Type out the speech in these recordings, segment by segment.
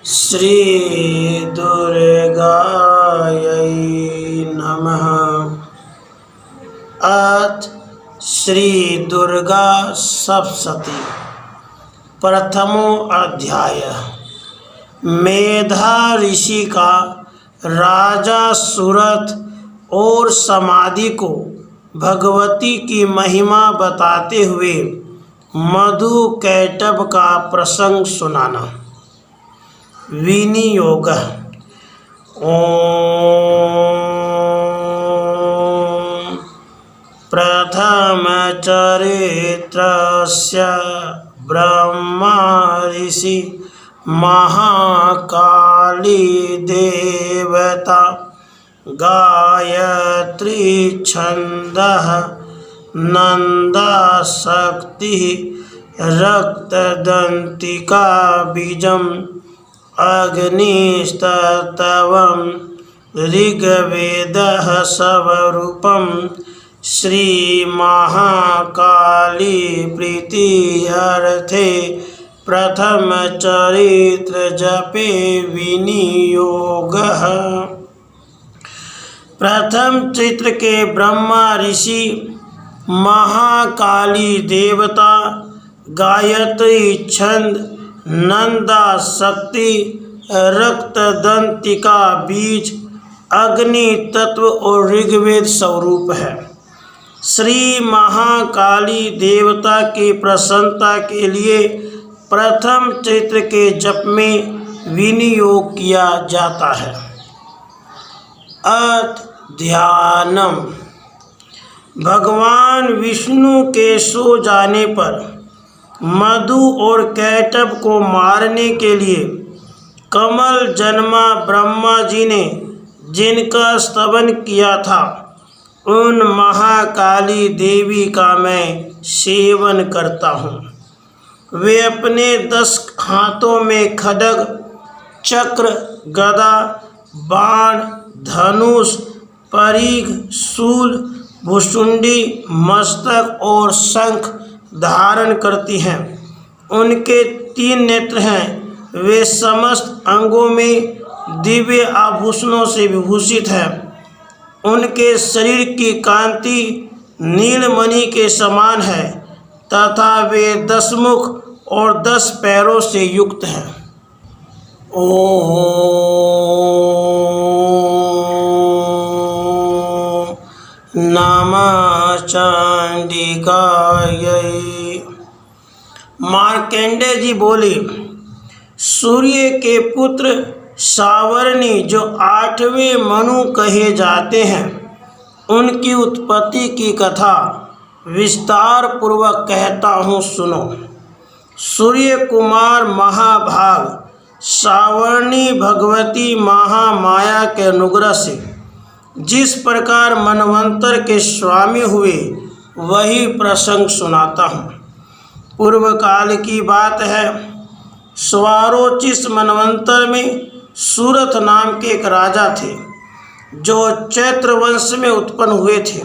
श्री दुर्गायै नमः। अथ श्री दुर्गा सप्तशती। प्रथमो अध्याय। मेधा ऋषि का राजा सूरत और समाधि को भगवती की महिमा बताते हुए मधु कैटभ का प्रसंग सुनाना। विनियोग। ओम प्रथम चरित्रस्य ब्रह्मा ऋषि महाकाली देवता गायत्री छंदः नंदा शक्ति रक्तदंतिका बीजम अग्निस्तवं ऋग्वेदः स्वरूपं श्री महाकाली प्रीत्यर्थे प्रथम चरित्र जपे विनियोगः। प्रथम चित्र के ब्रह्मा ऋषि महाकाली देवता गायत्री छंद नंदा शक्ति रक्तदंतिका बीज अग्नि तत्व और ऋग्वेद स्वरूप है। श्री महाकाली देवता की प्रसन्नता के लिए प्रथम चैत्र के जप में विनियोग किया जाता है। ध्यानम। भगवान विष्णु के सो जाने पर मधु और कैटभ को मारने के लिए कमल जन्मा ब्रह्मा जी ने जिनका स्तवन किया था, उन महाकाली देवी का मैं सेवन करता हूँ। वे अपने 10 हाथों में खड्ग, चक्र, गदा, बाण, धनुष, परीघ, शूल, भुसुंडी, मस्तक और शंख धारण करती हैं। उनके 3 नेत्र हैं। वे समस्त अंगों में दिव्य आभूषणों से विभूषित हैं। उनके शरीर की कांति नीलमणि के समान है तथा वे 10 मुख और 10 पैरों से युक्त हैं। ओम नमः चंडिकायै। मार्कंडेय जी बोले, सूर्य के पुत्र सावर्णी जो 8वें मनु कहे जाते हैं, उनकी उत्पत्ति की कथा विस्तार पूर्वक कहता हूँ, सुनो। सूर्य कुमार महाभाग सावर्णी भगवती महामाया के अनुग्रह से जिस प्रकार मनवंतर के स्वामी हुए, वही प्रसंग सुनाता हूँ। पूर्व काल की बात है। स्वारोचिष मनवंतर में सूरत नाम के एक राजा थे, जो चैत्र वंश में उत्पन्न हुए थे।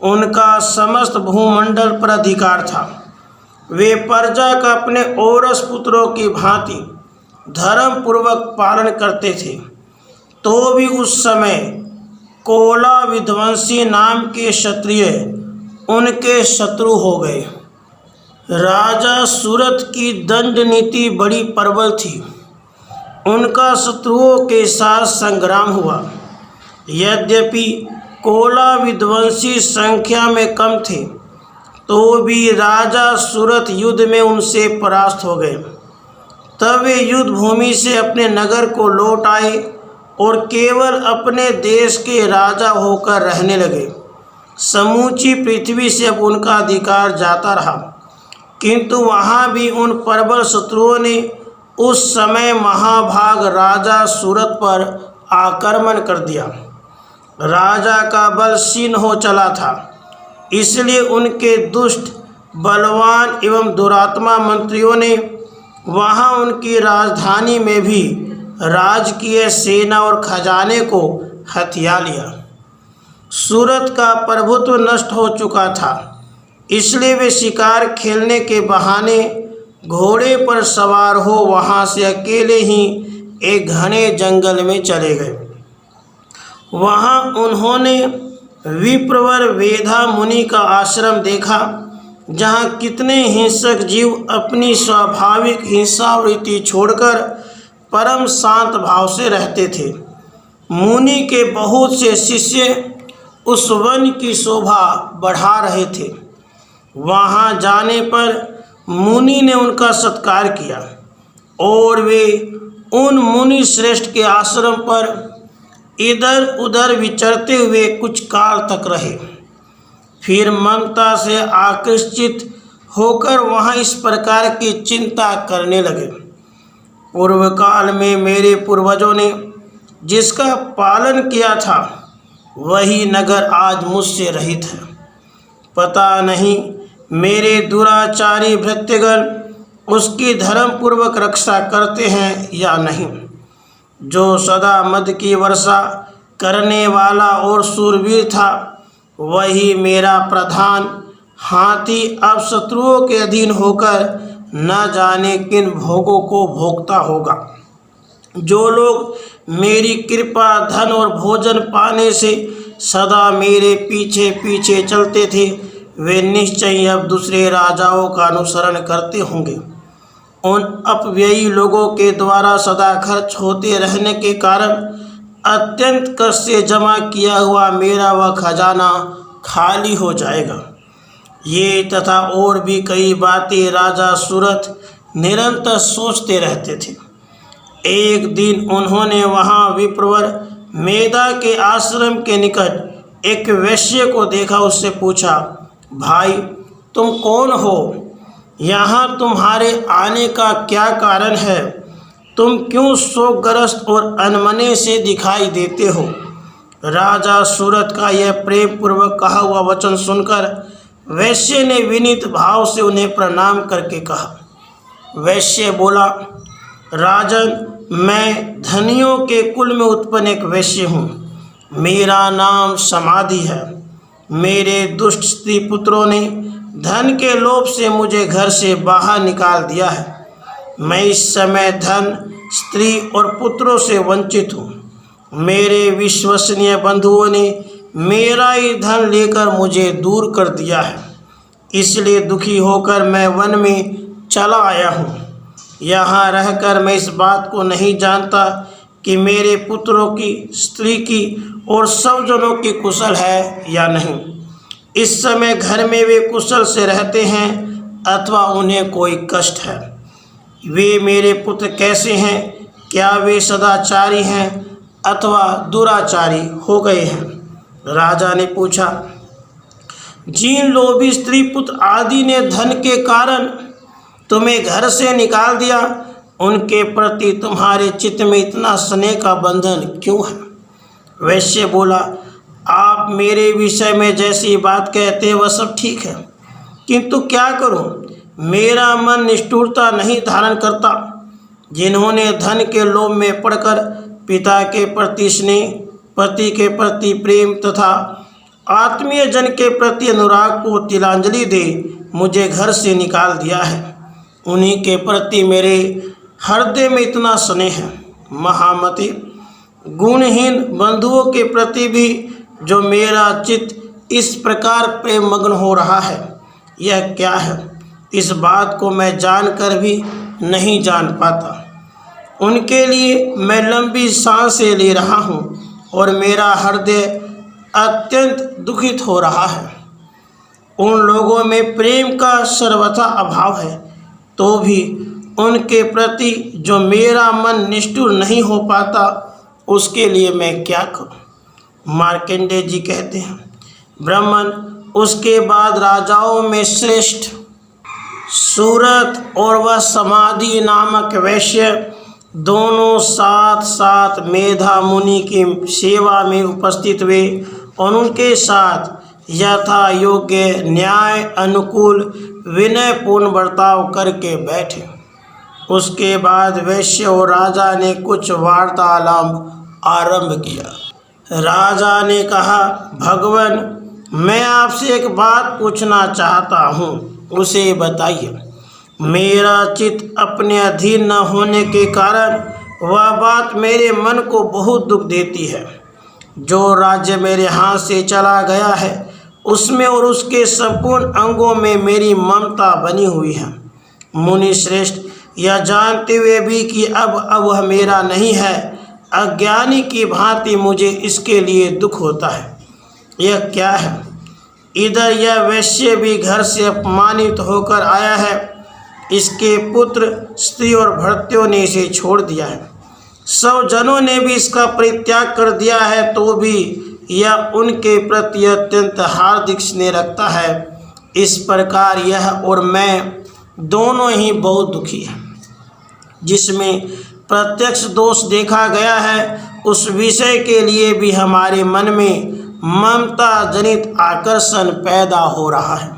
उनका समस्त भूमंडल पर अधिकार था। वे प्रजा का अपने औरस पुत्रों की भांति धर्म पूर्वक पालन करते थे। तो भी उस समय कोला विध्वंसी नाम के क्षत्रिय उनके शत्रु हो गए। राजा सूरत की दंड नीति बड़ी प्रबल थी। उनका शत्रुओं के साथ संग्राम हुआ। यद्यपि कोला विध्वंसी संख्या में कम थे, तो भी राजा सूरत युद्ध में उनसे परास्त हो गए। तब वे युद्ध भूमि से अपने नगर को लौट आए और केवल अपने देश के राजा होकर रहने लगे। समूची पृथ्वी से अब उनका अधिकार जाता रहा, किंतु वहाँ भी उन प्रबल शत्रुओं ने उस समय महाभाग राजा सूरत पर आक्रमण कर दिया। राजा का बल क्षीण हो चला था, इसलिए उनके दुष्ट, बलवान एवं दुरात्मा मंत्रियों ने वहाँ उनकी राजधानी में भी राजकीय सेना और खजाने को हथिया लिया। सूरत का प्रभुत्व नष्ट हो चुका था, इसलिए वे शिकार खेलने के बहाने घोड़े पर सवार हो वहाँ से अकेले ही एक घने जंगल में चले गए। वहाँ उन्होंने विप्रवर वेदा मुनि का आश्रम देखा, जहाँ कितने हिंसक जीव अपनी स्वाभाविक हिंसावृत्ति छोड़कर परम शांत भाव से रहते थे। मुनि के बहुत से शिष्य उस वन की शोभा बढ़ा रहे थे। वहाँ जाने पर मुनि ने उनका सत्कार किया और वे उन मुनि श्रेष्ठ के आश्रम पर इधर उधर विचरते हुए कुछ काल तक रहे। फिर ममता से आकर्षित होकर वहाँ इस प्रकार की चिंता करने लगे। पूर्व काल में मेरे पूर्वजों ने जिसका पालन किया था, वही नगर आज मुझसे रहित है। पता नहीं मेरे दुराचारी भृत्यगण उसकी धर्मपूर्वक रक्षा करते हैं या नहीं। जो सदा मद की वर्षा करने वाला और शूरवीर था, वही मेरा प्रधान हाथी अब शत्रुओं के अधीन होकर न जाने किन भोगों को भोगता होगा। जो लोग मेरी कृपा, धन और भोजन पाने से सदा मेरे पीछे पीछे चलते थे, वे निश्चय अब दूसरे राजाओं का अनुसरण करते होंगे। उन अपव्ययी लोगों के द्वारा सदा खर्च होते रहने के कारण अत्यंत कष्ट से जमा किया हुआ मेरा वह खजाना खाली हो जाएगा। ये तथा और भी कई बातें राजा सूरत निरंतर सोचते रहते थे। एक दिन उन्होंने वहाँ विप्रवर मेधा के आश्रम के निकट एक वैश्य को देखा। उससे पूछा, भाई तुम कौन हो? यहाँ तुम्हारे आने का क्या कारण है? तुम क्यों शोकग्रस्त और अनमने से दिखाई देते हो? राजा सूरत का यह प्रेम पूर्वक कहा हुआ वचन सुनकर वैश्य ने विनीत भाव से उन्हें प्रणाम करके कहा। वैश्य बोला, राजन, मैं धनियों के कुल में उत्पन्न एक वैश्य हूँ। मेरा नाम समाधि है। मेरे दुष्ट स्त्री पुत्रों ने धन के लोभ से मुझे घर से बाहर निकाल दिया है। मैं इस समय धन, स्त्री और पुत्रों से वंचित हूँ। मेरे विश्वसनीय बंधुओं ने मेरा ही धन लेकर मुझे दूर कर दिया है। इसलिए दुखी होकर मैं वन में चला आया हूँ। यहाँ रहकर मैं इस बात को नहीं जानता कि मेरे पुत्रों की, स्त्री की और सब जनों की कुशल है या नहीं। इस समय घर में वे कुशल से रहते हैं अथवा उन्हें कोई कष्ट है। वे मेरे पुत्र कैसे हैं? क्या वे सदाचारी हैं अथवा दुराचारी हो गए हैं? राजा ने पूछा, जिन लोभी स्त्री पुत्र आदि ने धन के कारण तुम्हें घर से निकाल दिया, उनके प्रति तुम्हारे चित्त में इतना स्नेह का बंधन क्यों है? वैश्य बोला, आप मेरे विषय में जैसी बात कहते हैं वह सब ठीक है, किंतु क्या करूं? मेरा मन निष्ठुरता नहीं धारण करता। जिन्होंने धन के लोभ में पड़कर पिता के प्रति स्नेह, पति के प्रति प्रेम तथा आत्मीय जन के प्रति अनुराग को तिलांजलि दे मुझे घर से निकाल दिया है, उन्हीं के प्रति मेरे हृदय में इतना स्नेह है। महामति, गुणहीन बंधुओं के प्रति भी जो मेरा चित्त इस प्रकार प्रेम मग्न हो रहा है, यह क्या है? इस बात को मैं जानकर भी नहीं जान पाता। उनके लिए मैं लंबी सांसें ले रहा हूँ और मेरा हृदय अत्यंत दुखित हो रहा है। उन लोगों में प्रेम का सर्वथा अभाव है, तो भी उनके प्रति जो मेरा मन निष्ठुर नहीं हो पाता, उसके लिए मैं क्या करूं? मार्कंडेय जी कहते हैं, ब्राह्मण, उसके बाद राजाओं में श्रेष्ठ सूरत और वह समाधि नामक वैश्य दोनों साथ साथ मेधा मुनि की सेवा में उपस्थित हुए और उनके साथ यथा योग्य न्याय अनुकूल विनयपूर्ण बर्ताव करके बैठे। उसके बाद वैश्य और राजा ने कुछ वार्तालाप आरंभ किया। राजा ने कहा, भगवान, मैं आपसे एक बात पूछना चाहता हूँ, उसे बताइए। मेरा चित्त अपने अधीन न होने के कारण वह बात मेरे मन को बहुत दुख देती है। जो राज्य मेरे हाथ से चला गया है उसमें और उसके संपूर्ण अंगों में मेरी ममता बनी हुई है। मुनि श्रेष्ठ, यह जानते हुए भी कि अब वह मेरा नहीं है, अज्ञानी की भांति मुझे इसके लिए दुख होता है। यह क्या है? इधर यह वैश्य भी घर से अपमानित होकर आया है, इसके पुत्र, स्त्री और भृत्यों ने इसे छोड़ दिया है, सब जनों ने भी इसका परित्याग कर दिया है, तो भी यह उनके प्रति अत्यंत हार्दिक स्नेह रखता है। इस प्रकार यह और मैं दोनों ही बहुत दुखी हैं। जिसमें प्रत्यक्ष दोष देखा गया है उस विषय के लिए भी हमारे मन में ममता जनित आकर्षण पैदा हो रहा है।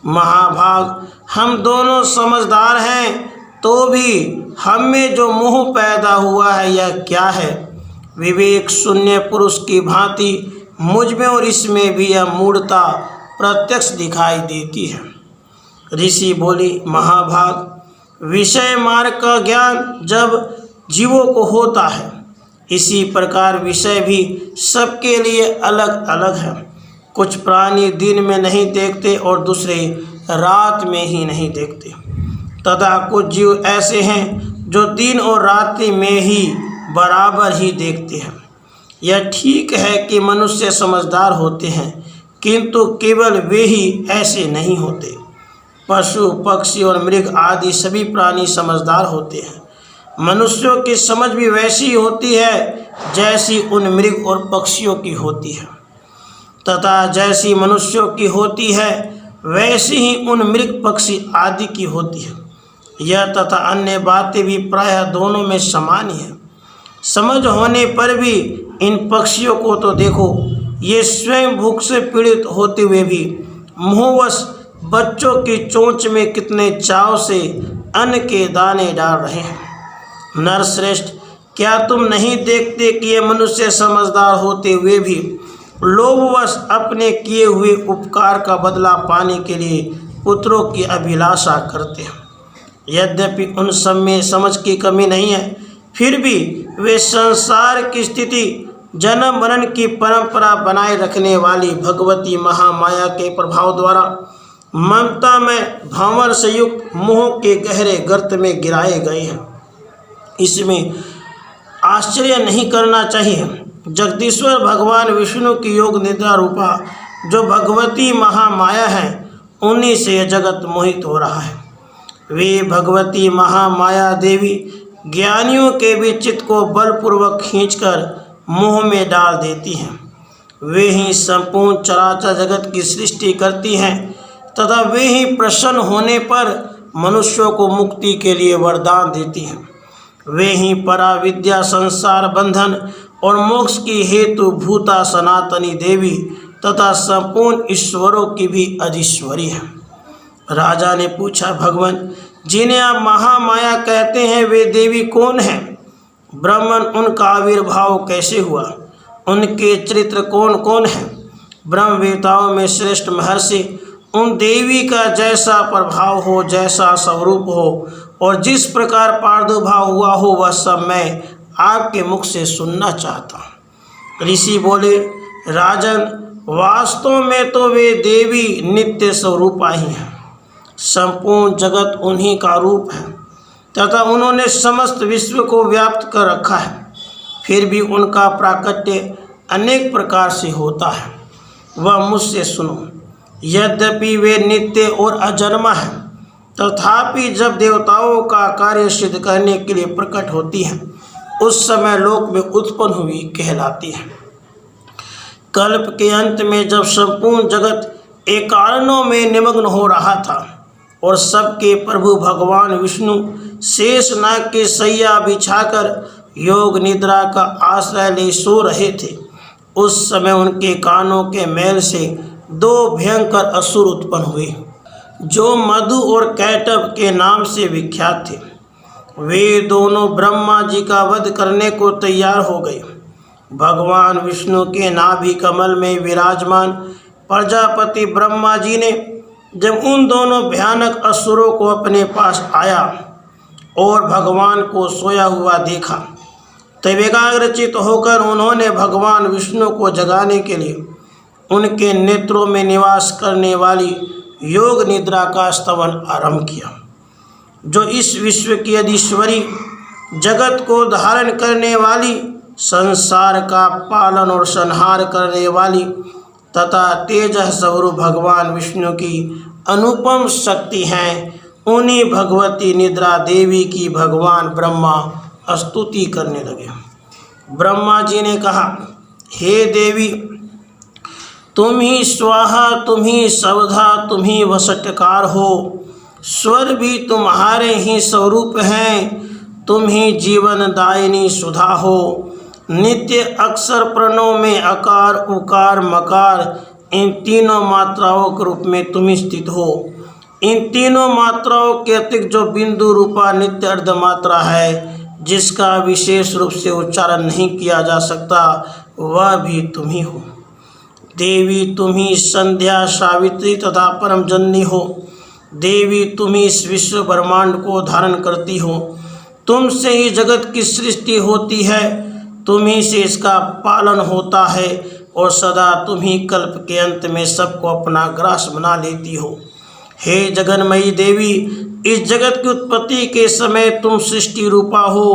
महाभाग, हम दोनों समझदार हैं, तो भी हम में जो मोह पैदा हुआ है यह क्या है? विवेक शून्य पुरुष की भांति मुझ में और इसमें भी यह मूढ़ता प्रत्यक्ष दिखाई देती है। ऋषि बोली, महाभाग, विषय मार्ग का ज्ञान जब जीवों को होता है, इसी प्रकार विषय भी सबके लिए अलग अलग है। कुछ प्राणी दिन में नहीं देखते और दूसरे रात में ही नहीं देखते, तथा कुछ जीव ऐसे हैं जो दिन और रात्रि में ही बराबर ही देखते हैं। यह ठीक है कि मनुष्य समझदार होते हैं, किंतु केवल वे ही ऐसे नहीं होते। पशु, पक्षी और मृग आदि सभी प्राणी समझदार होते हैं। मनुष्यों की समझ भी वैसी होती है जैसी उन मृग और पक्षियों की होती है, तथा जैसी मनुष्यों की होती है वैसी ही उन मृग, पक्षी आदि की होती है। यह तथा अन्य बातें भी प्रायः दोनों में समान ही है। समझ होने पर भी इन पक्षियों को तो देखो, ये स्वयं भूख से पीड़ित होते हुए भी मोहवश बच्चों की चोंच में कितने चाव से अन्न के दाने डाल रहे हैं। नरश्रेष्ठ, क्या तुम नहीं देखते कि ये मनुष्य समझदार होते हुए भी लोभवश अपने किए हुए उपकार का बदला पाने के लिए पुत्रों की अभिलाषा करते हैं? यद्यपि उन सब में समझ की कमी नहीं है, फिर भी वे संसार की स्थिति, जन्म मरण की परंपरा बनाए रखने वाली भगवती महामाया के प्रभाव द्वारा ममता में भंवर से युक्त मोह के गहरे गर्त में गिराए गए हैं। इसमें आश्चर्य नहीं करना चाहिए। जगदीश्वर भगवान विष्णु की योग निद्रा रूपा जो भगवती महामाया है, उन्हीं से यह जगत मोहित हो रहा है। वे भगवती महामाया देवी ज्ञानियों के भी चित्त को बलपूर्वक खींचकर मोह में डाल देती हैं। वे ही संपूर्ण चराचर जगत की सृष्टि करती हैं, तथा वे ही प्रसन्न होने पर मनुष्यों को मुक्ति के लिए वरदान देती हैं। वे ही पराविद्या, संसार बंधन और मोक्ष की हेतु भूता सनातनी देवी तथा संपूर्ण ईश्वरों की भी अधीश्वरी है। राजा ने पूछा, भगवान, जिन्हें आप महामाया कहते हैं वे देवी कौन हैं? ब्राह्मण, उनका आविर्भाव कैसे हुआ? उनके चरित्र कौन कौन हैं? ब्रह्मवेताओं में श्रेष्ठ महर्षि उन देवी का जैसा प्रभाव हो, जैसा स्वरूप हो और जिस प्रकार प्रादुर्भाव हुआ हो, वह सब मैं आपके मुख से सुनना चाहता हूँ। ऋषि बोले, राजन, वास्तव में तो वे देवी नित्य स्वरूपा ही हैं। संपूर्ण जगत उन्हीं का रूप है तथा उन्होंने समस्त विश्व को व्याप्त कर रखा है। फिर भी उनका प्राकट्य अनेक प्रकार से होता है। वह मुझसे सुनो। यद्यपि वे नित्य और अजन्मा हैं, तथापि जब देवताओं का कार्य सिद्ध करने के लिए प्रकट होती हैं, उस समय लोक में उत्पन्न हुई कहलाती है। कल्प के अंत में जब संपूर्ण जगत एकारणों में निमग्न हो रहा था और सबके प्रभु भगवान विष्णु शेषनाग के सैया बिछाकर योग निद्रा का आश्रय ले सो रहे थे, उस समय उनके कानों के मैल से दो भयंकर असुर उत्पन्न हुए, जो मधु और कैटभ के नाम से विख्यात थे। वे दोनों ब्रह्मा जी का वध करने को तैयार हो गए। भगवान विष्णु के नाभि कमल में विराजमान प्रजापति ब्रह्मा जी ने जब उन दोनों भयानक असुरों को अपने पास आया और भगवान को सोया हुआ देखा। तब एकाग्रचित होकर उन्होंने भगवान विष्णु को जगाने के लिए उनके नेत्रों में निवास करने वाली योग निद्रा का स्तवन आरंभ किया, जो इस विश्व की अधीश्वरी, जगत को धारण करने वाली, संसार का पालन और संहार करने वाली तथा तेज स्वरूप भगवान विष्णु की अनुपम शक्ति हैं। उन्हीं भगवती निद्रा देवी की भगवान ब्रह्मा स्तुति करने लगे। ब्रह्मा जी ने कहा, हे देवी, तुम ही स्वाहा, तुम ही सवधा, तुम ही वसटकार हो। स्वर भी तुम्हारे ही स्वरूप हैं। तुम ही जीवनदायिनी सुधा हो। नित्य अक्षर प्रणों में अकार, उकार, मकार, इन तीनों मात्राओं के रूप में तुम स्थित हो। इन तीनों मात्राओं के अतिरिक्त जो बिंदु रूपा नित्य अर्ध मात्रा है, जिसका विशेष रूप से उच्चारण नहीं किया जा सकता, वह भी तुम ही हो। देवी, तुम ही संध्या, सावित्री तथा परम जननी हो। देवी, तुम ही इस विश्व ब्रह्मांड को धारण करती हो। तुमसे ही जगत की सृष्टि होती है, तुम ही से इसका पालन होता है और सदा तुम ही कल्प के अंत में सबको अपना ग्रास बना लेती हो। हे जगन्मयी देवी, इस जगत की उत्पत्ति के समय तुम सृष्टि रूपा हो,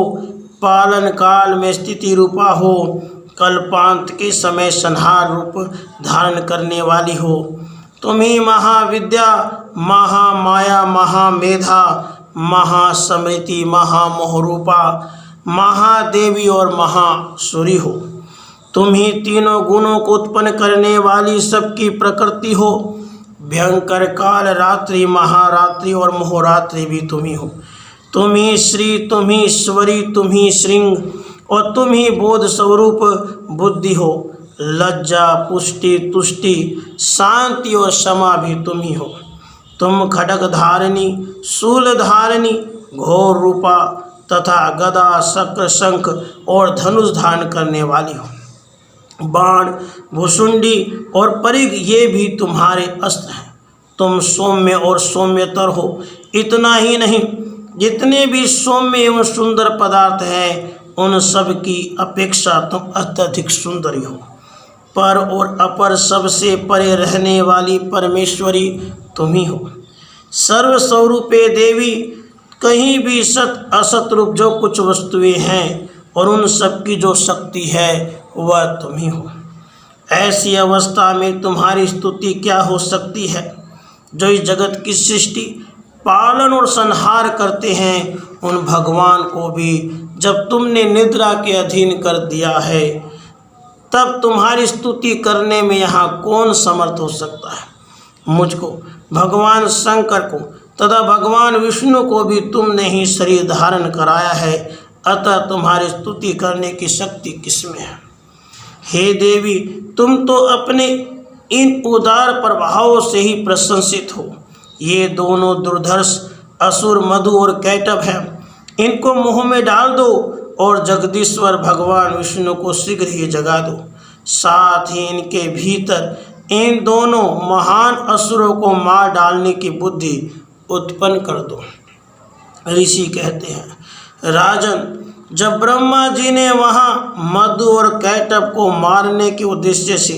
पालन काल में स्थिति रूपा हो, कल्पांत के समय संहार रूप धारण करने वाली हो। तुम ही महाविद्या, महामाया, महामेधा, महास्मृति, महामोहरूपा, महादेवी और महासूरी हो। तुम ही तीनों गुणों को उत्पन्न करने वाली सबकी प्रकृति हो। भयंकर काल, रात्रि, महारात्रि और मोहरात्रि भी तुम ही हो। तुम ही श्री, तुम ही ईश्वरी, तुम ही श्रृंग और तुम ही बोध स्वरूप बुद्धि हो। लज्जा, पुष्टि, तुष्टि, शांति और क्षमा भी तुम ही हो। तुम खड्ग धारिणी, शूल धारिणी, घोर रूपा तथा गदा, शक्र, शंख और धनुष धारण करने वाली हो। बाण, भुसुंडी और परिघ ये भी तुम्हारे अस्त्र हैं। तुम सौम्य और सौम्यतर हो। इतना ही नहीं, जितने भी सौम्य एवं सुंदर पदार्थ हैं, उन सब की अपेक्षा तुम अत्यधिक सुंदरी हो। पर और अपर सबसे परे रहने वाली परमेश्वरी तुम ही हो। सर्वस्वरूपे देवी, कहीं भी सत असत रूप जो कुछ वस्तुएं हैं और उन सब की जो शक्ति है, वह तुम ही हो। ऐसी अवस्था में तुम्हारी स्तुति क्या हो सकती है? जो इस जगत की सृष्टि, पालन और संहार करते हैं, उन भगवान को भी जब तुमने निद्रा के अधीन कर दिया है, तब तुम्हारी स्तुति करने में यहाँ कौन समर्थ हो सकता है? मुझको, भगवान शंकर को तथा भगवान विष्णु को भी तुमने ही शरीर धारण कराया है, अतः तुम्हारी स्तुति करने की शक्ति किसमें है? हे देवी, तुम तो अपने इन उदार प्रभावों से ही प्रशंसित हो। ये दोनों दुर्धर्ष असुर मधु और कैटभ हैं, इनको मुँह में डाल दो और जगदीश्वर भगवान विष्णु को शीघ्र ही जगा दो। साथ ही इनके भीतर इन दोनों महान असुरों को मार डालने की बुद्धि उत्पन्न कर दो। ऋषि कहते हैं, राजन, जब ब्रह्मा जी ने वहाँ मधु और कैटभ को मारने के उद्देश्य से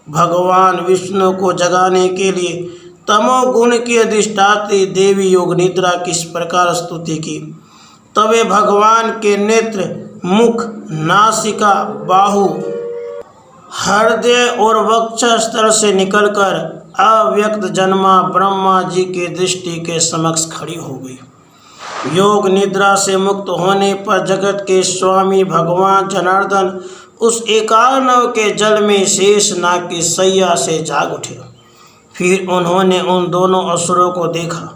भगवान विष्णु को जगाने के लिए तमोगुण की अधिष्ठात्री देवी योग निद्रा की इस प्रकार स्तुति की, तब वे भगवान के नेत्र, मुख, नासिका, बाहु, हृदय और वक्षस्थल से निकलकर अव्यक्त जन्मा ब्रह्मा जी के दृष्टि के समक्ष खड़ी हो गई। योग निद्रा से मुक्त होने पर जगत के स्वामी भगवान जनार्दन उस एकानव के जल में शेष नाग की सैया से जाग उठे। फिर उन्होंने उन दोनों असुरों को देखा।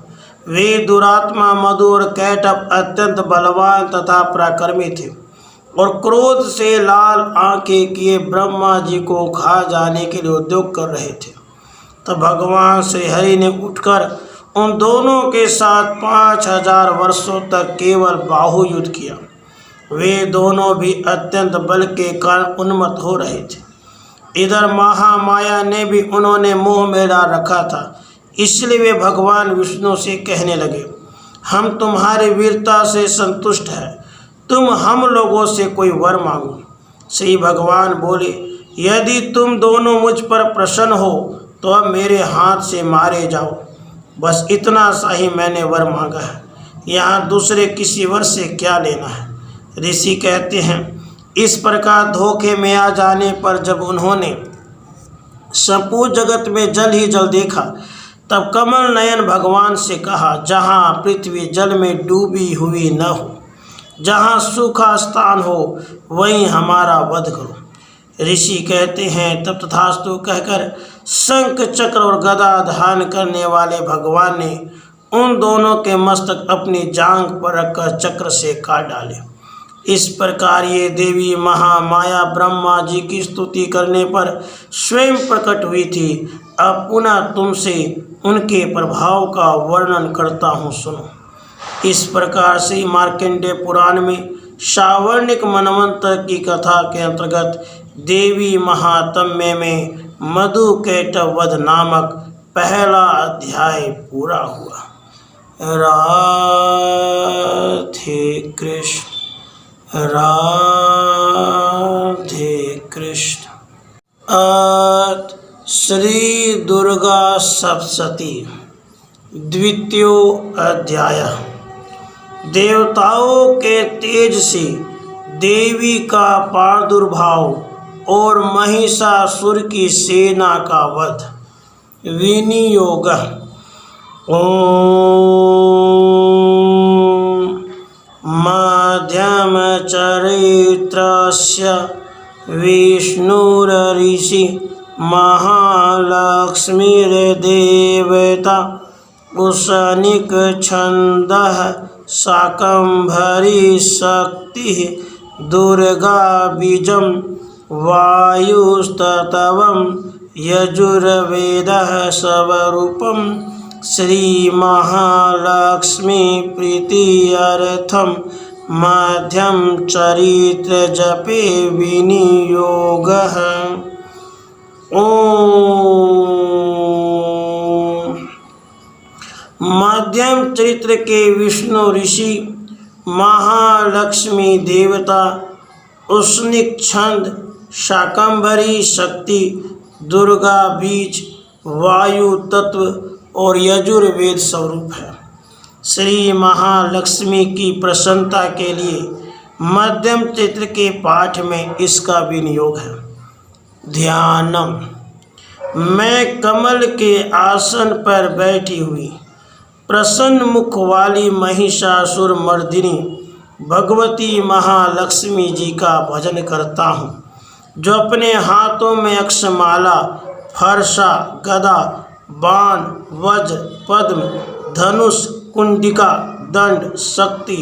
वे दुरात्मा मधु और कैटभ अत्यंत बलवान तथा पराक्रमी थे और क्रोध से लाल आंखें किए ब्रह्मा जी को खा जाने के लिए उद्योग कर रहे थे। तब भगवान श्री हरि ने उठकर उन दोनों के साथ 5000 वर्षों तक केवल बाहु युद्ध किया। वे दोनों भी अत्यंत बल के कारण उन्मत्त हो रहे थे। इधर महामाया ने भी उन्होंने मुँह में डाल रखा था, इसलिए वे भगवान विष्णु से कहने लगे, हम तुम्हारी वीरता से संतुष्ट हैं, तुम हम लोगों से कोई वर मांगो। श्री भगवान बोले, यदि तुम दोनों मुझ पर प्रसन्न हो तो अब मेरे हाथ से मारे जाओ। बस इतना सा ही मैंने वर मांगा है, यहाँ दूसरे किसी वर से क्या लेना है। ऋषि कहते हैं, इस प्रकार धोखे में आ जाने पर जब उन्होंने संपूर्ण जगत में जल ही जल देखा, तब कमल नयन भगवान से कहा, जहाँ पृथ्वी जल में डूबी हुई न हो, जहाँ सूखा स्थान हो, वहीं हमारा वध करो। ऋषि कहते हैं, तब तथास्तु कहकर शंख चक्र और गदा धारण करने वाले भगवान ने उन दोनों के मस्तक अपनी जांघ पर रखकर चक्र से काट डाले। इस प्रकार ये देवी महामाया ब्रह्मा जी की स्तुति करने पर स्वयं प्रकट हुई थी। अब पुनः तुमसे उनके प्रभाव का वर्णन करता हूँ, सुनो। इस प्रकार से मार्कंडेय पुराण में सावर्णिक मनवंतर की कथा के अंतर्गत देवी महात्म्य में मधुकैटभ वध नामक पहला अध्याय पूरा हुआ। राधे कृष्ण, राधे कृष्ण। अथ श्री दुर्गा सप्तशती द्वितीय अध्याय। देवताओं के तेज से देवी का प्रादुर्भाव और महिषासुर की सेना का वध। विनियोग। ओम मध्यम चरित्रस्य विष्णुरऋषि महालक्ष्मीर्देवता उशनिक छन्दः शाकम्भरी शक्ति दुर्गा बीजं वायुस्तत्वं यजुर्वेदः स्वरूपं श्री महालक्ष्मी प्रीत्यर्थं मध्यम चरित्र जपे विनियोगः। ओम मध्यम चरित्र के विष्णु ऋषि महालक्ष्मी देवता उष्णिक छंद शाकंभरी शक्ति दुर्गा बीज वायु तत्व और यजुर्वेद स्वरूप है। श्री महालक्ष्मी की प्रसन्नता के लिए मध्यम चरित्र के पाठ में इसका विनियोग है। ध्यानम। मैं कमल के आसन पर बैठी हुई प्रसन्न मुख वाली महिषासुर मर्दिनी भगवती महालक्ष्मी जी का भजन करता हूँ, जो अपने हाथों में अक्षमाला, फरसा, गदा, बाण, वज्र, पद्म, धनुष, कुंडिका, दंड, शक्ति,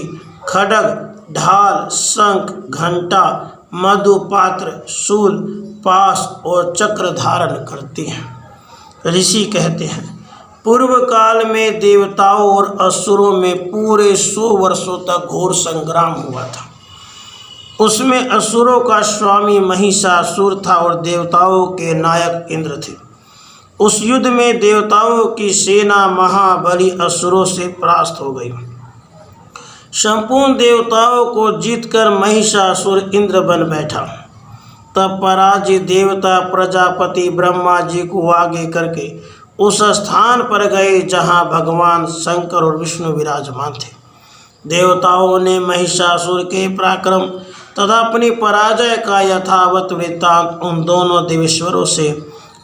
खड्ग, ढाल, शंख, घंटा, मधुपात्र, शूल, पाश और चक्र धारण करती हैं। ऋषि कहते हैं, पूर्व काल में देवताओं और असुरों में पूरे 100 वर्षों तक घोर संग्राम हुआ था। उसमें असुरों का स्वामी महिषासुर था और देवताओं के नायक इंद्र थे। उस युद्ध में देवताओं की सेना महाबली असुरों से परास्त हो गई। संपूर्ण देवताओं को जीतकर महिषासुर इंद्र बन बैठा। तब पराजित देवता प्रजापति ब्रह्मा जी को आगे करके उस स्थान पर गए जहाँ भगवान शंकर और विष्णु विराजमान थे। देवताओं ने महिषासुर के पराक्रम तथा अपनी पराजय का यथावत वृत्तांत उन दोनों देवेश्वरों से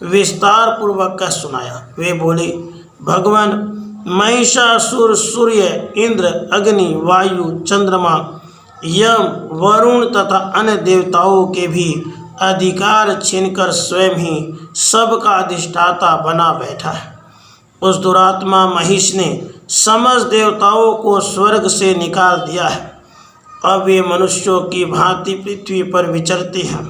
विस्तार पूर्वक कह सुनाया। वे बोले, भगवान, महिषासुर सूर्य, इंद्र, अग्नि, वायु, चंद्रमा, यम, वरुण तथा अन्य देवताओं के भी अधिकार छीनकर स्वयं ही सबका अधिष्ठाता बना बैठा है। उस दुरात्मा महिष ने समस्त देवताओं को स्वर्ग से निकाल दिया है। अब वे मनुष्यों की भांति पृथ्वी पर विचरते हैं।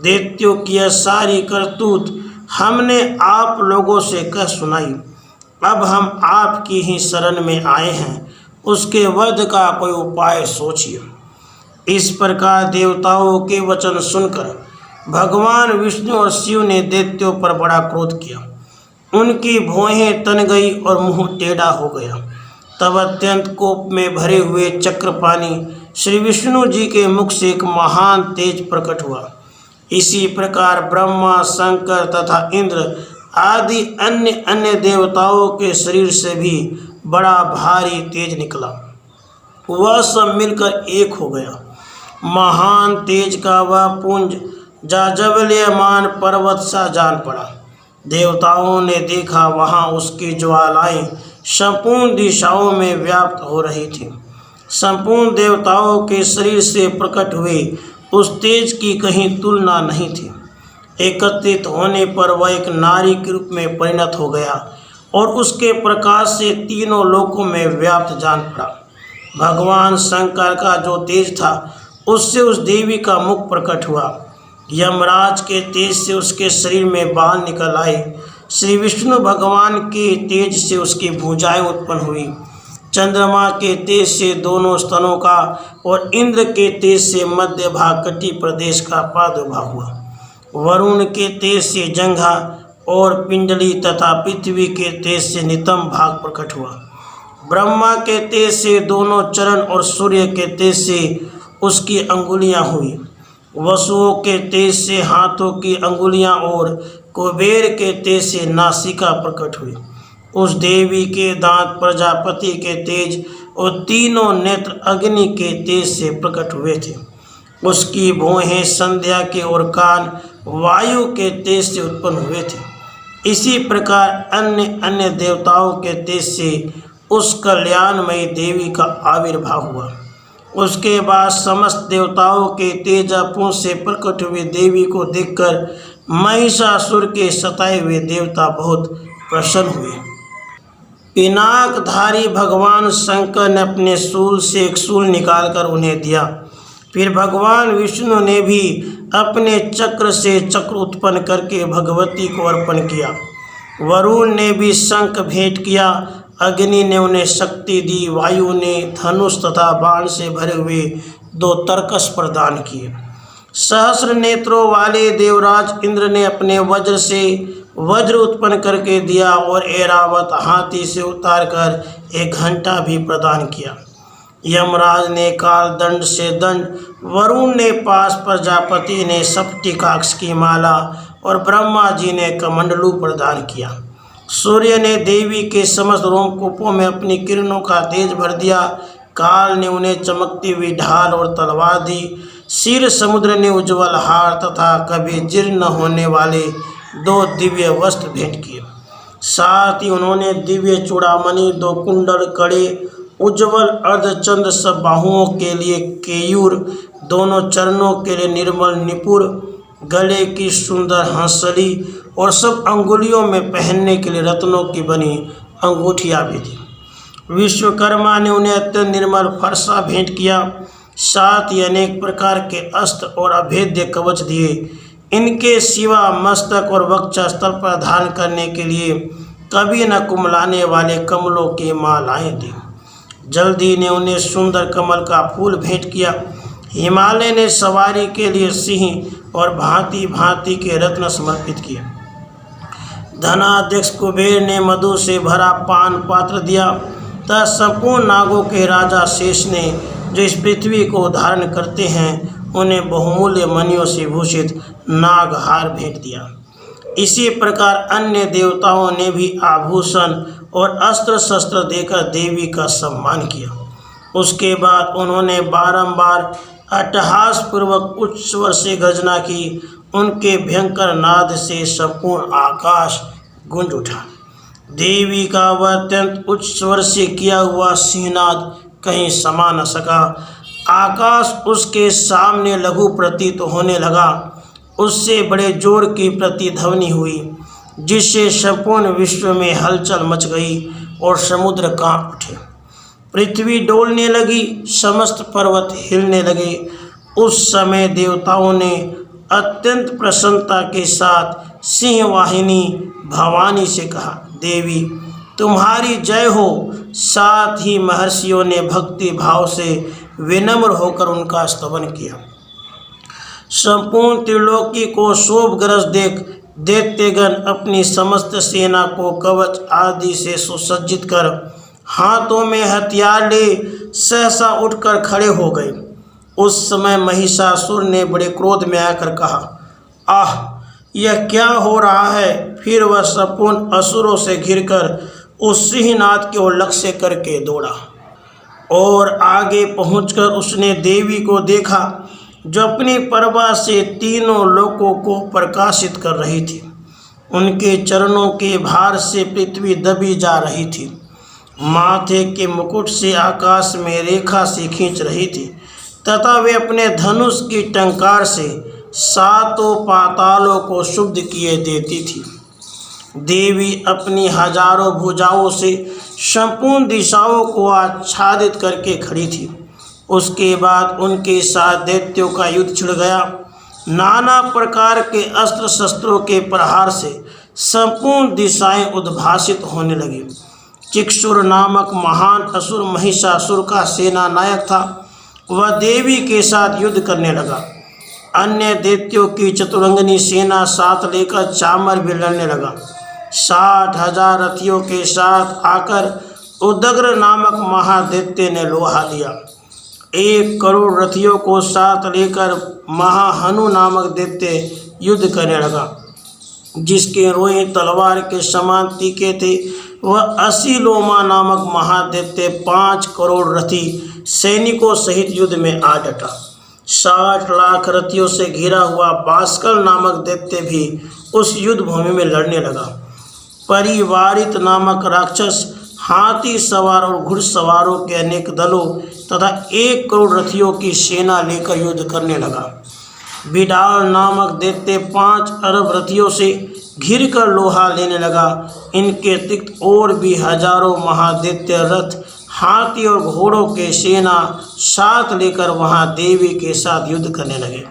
दैत्यों की यह सारी करतूत हमने आप लोगों से कह सुनाई। अब हम आपकी ही शरण में आए हैं, उसके वध का कोई उपाय सोचिए। इस प्रकार देवताओं के वचन सुनकर भगवान विष्णु और शिव ने दैत्यों पर बड़ा क्रोध किया। उनकी भौहें तन गई और मुंह टेढ़ा हो गया। तब अत्यंत कोप में भरे हुए चक्रपाणी श्री विष्णु जी के मुख से एक महान तेज प्रकट हुआ। इसी प्रकार ब्रह्मा, शंकर तथा इंद्र आदि अन्य अन्य देवताओं के शरीर से भी बड़ा भारी तेज निकला। वह सब मिलकर एक हो गया। महान तेज का वह पुंज जाज्वल्यमान पर्वत सा जान पड़ा। देवताओं ने देखा, वहाँ उसकी ज्वालाएं संपूर्ण दिशाओं में व्याप्त हो रही थीं। संपूर्ण देवताओं के शरीर से प्रकट हुए उस तेज की कहीं तुलना नहीं थी। एकत्रित होने पर वह एक नारी के रूप में परिणत हो गया और उसके प्रकाश से तीनों लोकों में व्याप्त जान पड़ा। भगवान शंकर का जो तेज था उससे उस देवी का मुख प्रकट हुआ। यमराज के तेज से उसके शरीर में बाल निकल आए। श्री विष्णु भगवान के तेज से उसकी भुजाएं उत्पन्न हुई। चंद्रमा के तेज से दोनों स्तनों का और इंद्र के तेज से मध्य भाग कटी प्रदेश का प्रादुर्भाव हुआ। वरुण के तेज से जंघा और पिंडली तथा पृथ्वी के तेज से नितंब भाग प्रकट हुआ। ब्रह्मा के तेज से दोनों चरण और सूर्य के तेज से उसकी अंगुलियां हुई। वसुओं के तेज से हाथों की अंगुलियां और कुबेर के तेज से नासिका प्रकट हुई। उस देवी के दांत प्रजापति के तेज और तीनों नेत्र अग्नि के तेज से प्रकट हुए थे। उसकी भौहें संध्या के और कान वायु के तेज से उत्पन्न हुए थे। इसी प्रकार अन्य अन्य देवताओं के तेज से उस कल्याणमयी देवी का आविर्भाव हुआ। उसके बाद समस्त देवताओं के तेजपुंज से प्रकट हुए देवी को देखकर महिषासुर के सताए हुए देवता बहुत प्रसन्न हुए। पिनाकधारी भगवान शंकर ने अपने शूल से एक शूल निकालकर उन्हें दिया। फिर भगवान विष्णु ने भी अपने चक्र से चक्र उत्पन्न करके भगवती को अर्पण किया। वरुण ने भी शंख भेंट किया। अग्नि ने उन्हें शक्ति दी। वायु ने धनुष तथा बाण से भरे हुए 2 तरकस प्रदान किए। सहस्र नेत्रों वाले देवराज इंद्र ने अपने वज्र से वज्र उत्पन्न करके दिया और ऐरावत हाथी से उतारकर एक घंटा भी प्रदान किया। यमराज ने काल दंड से दंड, वरुण ने पास, प्रजापति ने सप्तिकाक्ष की माला और ब्रह्मा जी ने कमंडलू प्रदान किया। सूर्य ने देवी के समस्त रोमकूपों में अपनी किरणों का तेज भर दिया। काल ने उन्हें चमकती हुई ढाल और तलवार दी। क्षीर समुद्र ने उज्ज्वल हार तथा कभी जीर्ण न होने वाले 2 दिव्य वस्त्र भेंट किए। साथ ही उन्होंने दिव्य चूड़ामणि, 2 कुंडल, कड़े, उज्ज्वल अर्धचंद्र, सब बाहुओं के लिए केयूर, दोनों चरणों के लिए निर्मल निपुर, गले की सुंदर हंसली और सब अंगुलियों में पहनने के लिए रत्नों की बनी अंगूठियाँ भी दी। विश्वकर्मा ने उन्हें अत्यंत निर्मल फरसा भेंट किया। साथ ही अनेक प्रकार के अस्त्र और अभेद्य कवच दिए। इनके सिवा मस्तक और वक्षस्थल पर धारण करने के लिए कभी न कुमलाने वाले कमलों की मालाएं दी। जल्दी ने उन्हें सुंदर कमल का फूल भेंट किया। हिमालय ने सवारी के लिए सिंह और भांति भांति के रत्न समर्पित किए। धनाध्यक्ष कुबेर ने मधु से भरा पान पात्र दिया। तथा संपूर्ण नागों के राजा शेष ने, जो इस पृथ्वी को धारण करते हैं, उन्हें बहुमूल्य मणियों से भूषित नागहार भेंट दिया। इसी प्रकार अन्य देवताओं ने भी आभूषण और अस्त्र शस्त्र देकर देवी का सम्मान किया। उसके बाद उन्होंने बारंबार अट्टहास पूर्वक उच्च स्वर से गर्जना की। उनके भयंकर नाद से संपूर्ण आकाश गूंज उठा। देवी का वह अत्यंत उच्च स्वर से किया हुआ सिंहनाद कहीं समा न सका। आकाश उसके सामने लघु प्रतीत होने लगा। उससे बड़े जोर की प्रतिध्वनि हुई, जिससे संपूर्ण विश्व में हलचल मच गई और समुद्र कांप उठे। पृथ्वी डोलने लगी, समस्त पर्वत हिलने लगे। उस समय देवताओं ने अत्यंत प्रसन्नता के साथ सिंहवाहिनी भवानी से कहा, देवी तुम्हारी जय हो। साथ ही महर्षियों ने भक्ति भाव से विनम्र होकर उनका स्तवन किया। संपूर्ण त्रिलोकी को शोभग्रस्त देख दैत्यगण अपनी समस्त सेना को कवच आदि से सुसज्जित कर हाथों में हथियार ले सहसा उठकर खड़े हो गए। उस समय महिषासुर ने बड़े क्रोध में आकर कहा, आह, यह क्या हो रहा है। फिर वह संपूर्ण असुरों से घिरकर उस सिंहनाद की ओर लक्ष्य करके दौड़ा और आगे पहुंचकर उसने देवी को देखा जो अपनी प्रभा से तीनों लोकों को प्रकाशित कर रही थी। उनके चरणों के भार से पृथ्वी दबी जा रही थी, माथे के मुकुट से आकाश में रेखा से खींच रही थी तथा वे अपने धनुष की टंकार से सातों पातालों को शुद्ध किए देती थी। देवी अपनी हजारों भुजाओं से संपूर्ण दिशाओं को आच्छादित करके खड़ी थी। उसके बाद उनके साथ दैत्यों का युद्ध छिड़ गया। नाना प्रकार के अस्त्र शस्त्रों के प्रहार से संपूर्ण दिशाएं उद्भासित होने लगी। चिक्षुर नामक महान असुर महिषासुर का सेना नायक था। वह देवी के साथ युद्ध करने लगा। अन्य दैत्यों की चतुरंगनी सेना साथ लेकर चामर भी लड़ने लगा। 60,000 रथियों के साथ आकर उदग्र नामक महादैत्य ने लोहा लिया। 1 करोड़ रथियों को साथ लेकर महाहनु नामक दैत्य युद्ध करने लगा, जिसके रोए तलवार के समान तीखे थे। वह असीलोमा नामक महादैत्य 5 करोड़ रथी सैनिकों सहित युद्ध में आ डटा। 60 लाख रथियों से घिरा हुआ बास्कल नामक दैत्य भी उस युद्ध भूमि में लड़ने लगा। परिवारित नामक राक्षस हाथी सवार और घुड़सवारों के अनेक दलों तथा 1 करोड़ रथियों की सेना लेकर युद्ध करने लगा। बिडाल नामक दैत्य 5 अरब रथियों से घिर कर लोहा लेने लगा। इनके अतिरिक्त और भी हजारों महादैत्य रथ, हाथी और घोड़ों के सेना साथ लेकर वहां देवी के साथ युद्ध करने लगे।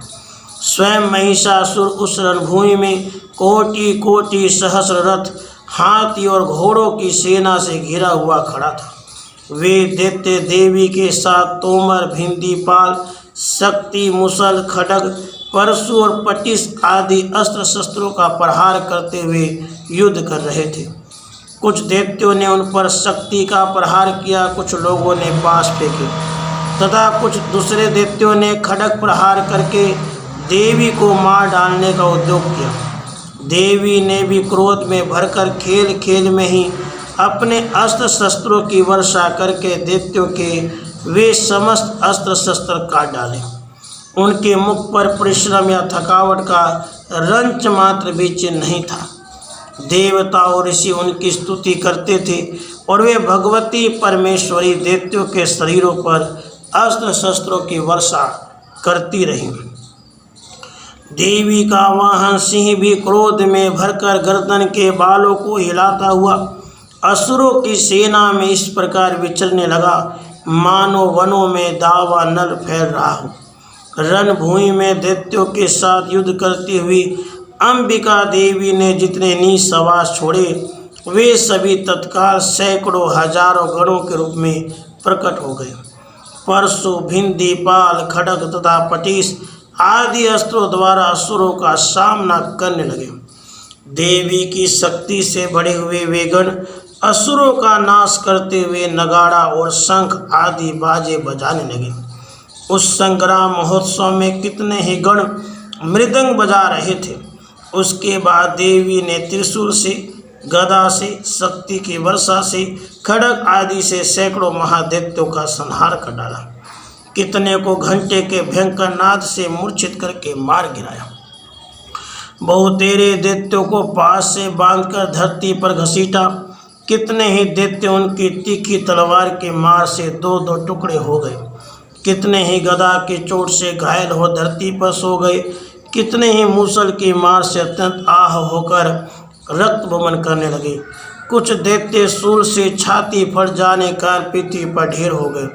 स्वयं महिषासुर उस रणभूमि में कोटि कोटि सहस्र रथ, हाथी और घोड़ों की सेना से घिरा हुआ खड़ा था। वे दैत्य देवी के साथ तोमर, भिंदीपाल, शक्ति, मुसल, खड्ग, परशु और पटिस आदि अस्त्र शस्त्रों का प्रहार करते हुए युद्ध कर रहे थे। कुछ दैत्यों ने उन पर शक्ति का प्रहार किया, कुछ लोगों ने बाँस फेंके तथा कुछ दूसरे दैत्यों ने खड्ग प्रहार करके देवी को मार डालने का उद्योग किया। देवी ने भी क्रोध में भरकर खेल खेल में ही अपने अस्त्र शस्त्रों की वर्षा करके दैत्यों के वे समस्त अस्त्र शस्त्र काट डाले। उनके मुख पर परिश्रम या थकावट का रंच मात्र भी चिन्ह नहीं था। देवता और ऋषि उनकी स्तुति करते थे और वे भगवती परमेश्वरी दैत्यों के शरीरों पर अस्त्र शस्त्रों की वर्षा करती रही। देवी का वाहन सिंह भी क्रोध में भरकर गर्दन के बालों को हिलाता हुआ असुरों की सेना में इस प्रकार विचरने लगा, मानो वनों में दावा नल फैल रहा हो। रणभूमि में दैत्यों के साथ युद्ध करती हुई अंबिका देवी ने जितने निःश्वास छोड़े वे सभी तत्काल सैकड़ों हजारों गणों के रूप में प्रकट हो गए। परशु, भिंदीपाल, खड्ग तथा पटिस आदि अस्त्रों द्वारा असुरों का सामना करने लगे। देवी की शक्ति से बढ़े हुए वे गण असुरों का नाश करते हुए नगाड़ा और शंख आदि बाजे बजाने लगे। उस संग्राम महोत्सव में कितने ही गण मृदंग बजा रहे थे। उसके बाद देवी ने त्रिशूल से, गदा से, शक्ति की वर्षा से, खड्ग आदि से सैकड़ों महादैत्यों का संहार कर डाला। कितने को घंटे के भयंकर नाद से मूर्छित करके मार गिराया। बहुतेरे दैत्यों को पास से बांधकर धरती पर घसीटा। कितने ही दैत्य उनकी तीखी तलवार के मार से 2-2 टुकड़े हो गए। कितने ही गदा की चोट से घायल हो धरती पर सो गए। कितने ही मूसल की मार से अत्यंत आह होकर रक्त बमन करने लगे। कुछ दैत्य शूल से छाती फट जाने का पृथ्वी पर ढेर हो गए।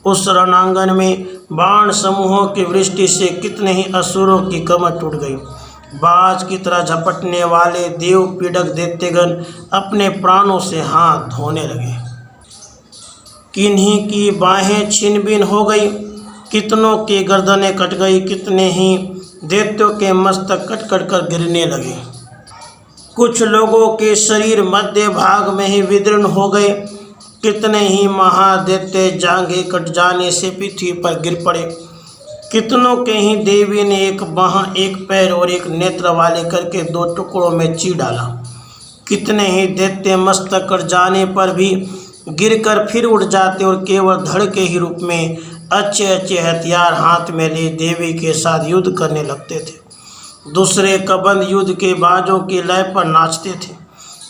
उस रणांगन में बाण समूहों की वृष्टि से कितने ही असुरों की कमर टूट गई। बाज की तरह झपटने वाले देव पीड़क दैत्यगण अपने प्राणों से हाथ धोने लगे। किन्हीं की बाहें छिन भिन हो गई, कितनों की गर्दनें कट गई, कितने ही दैत्यों के मस्तक कट कट कर गिरने लगे। कुछ लोगों के शरीर मध्य भाग में ही विदीर्ण हो गए। कितने ही महादैत्य जांघें कट जाने से पृथ्वी पर गिर पड़े। कितनों के ही देवी ने एक बाह, एक पैर और एक नेत्र वाले करके 2 टुकड़ों में चीर डाला। कितने ही दैत्य मस्तक कट जाने पर भी गिरकर फिर उठ जाते और केवल धड़ के ही रूप में अच्छे अच्छे हथियार हाथ में ले देवी के साथ युद्ध करने लगते थे। दूसरे कबंध युद्ध के बाजों की लय पर नाचते थे।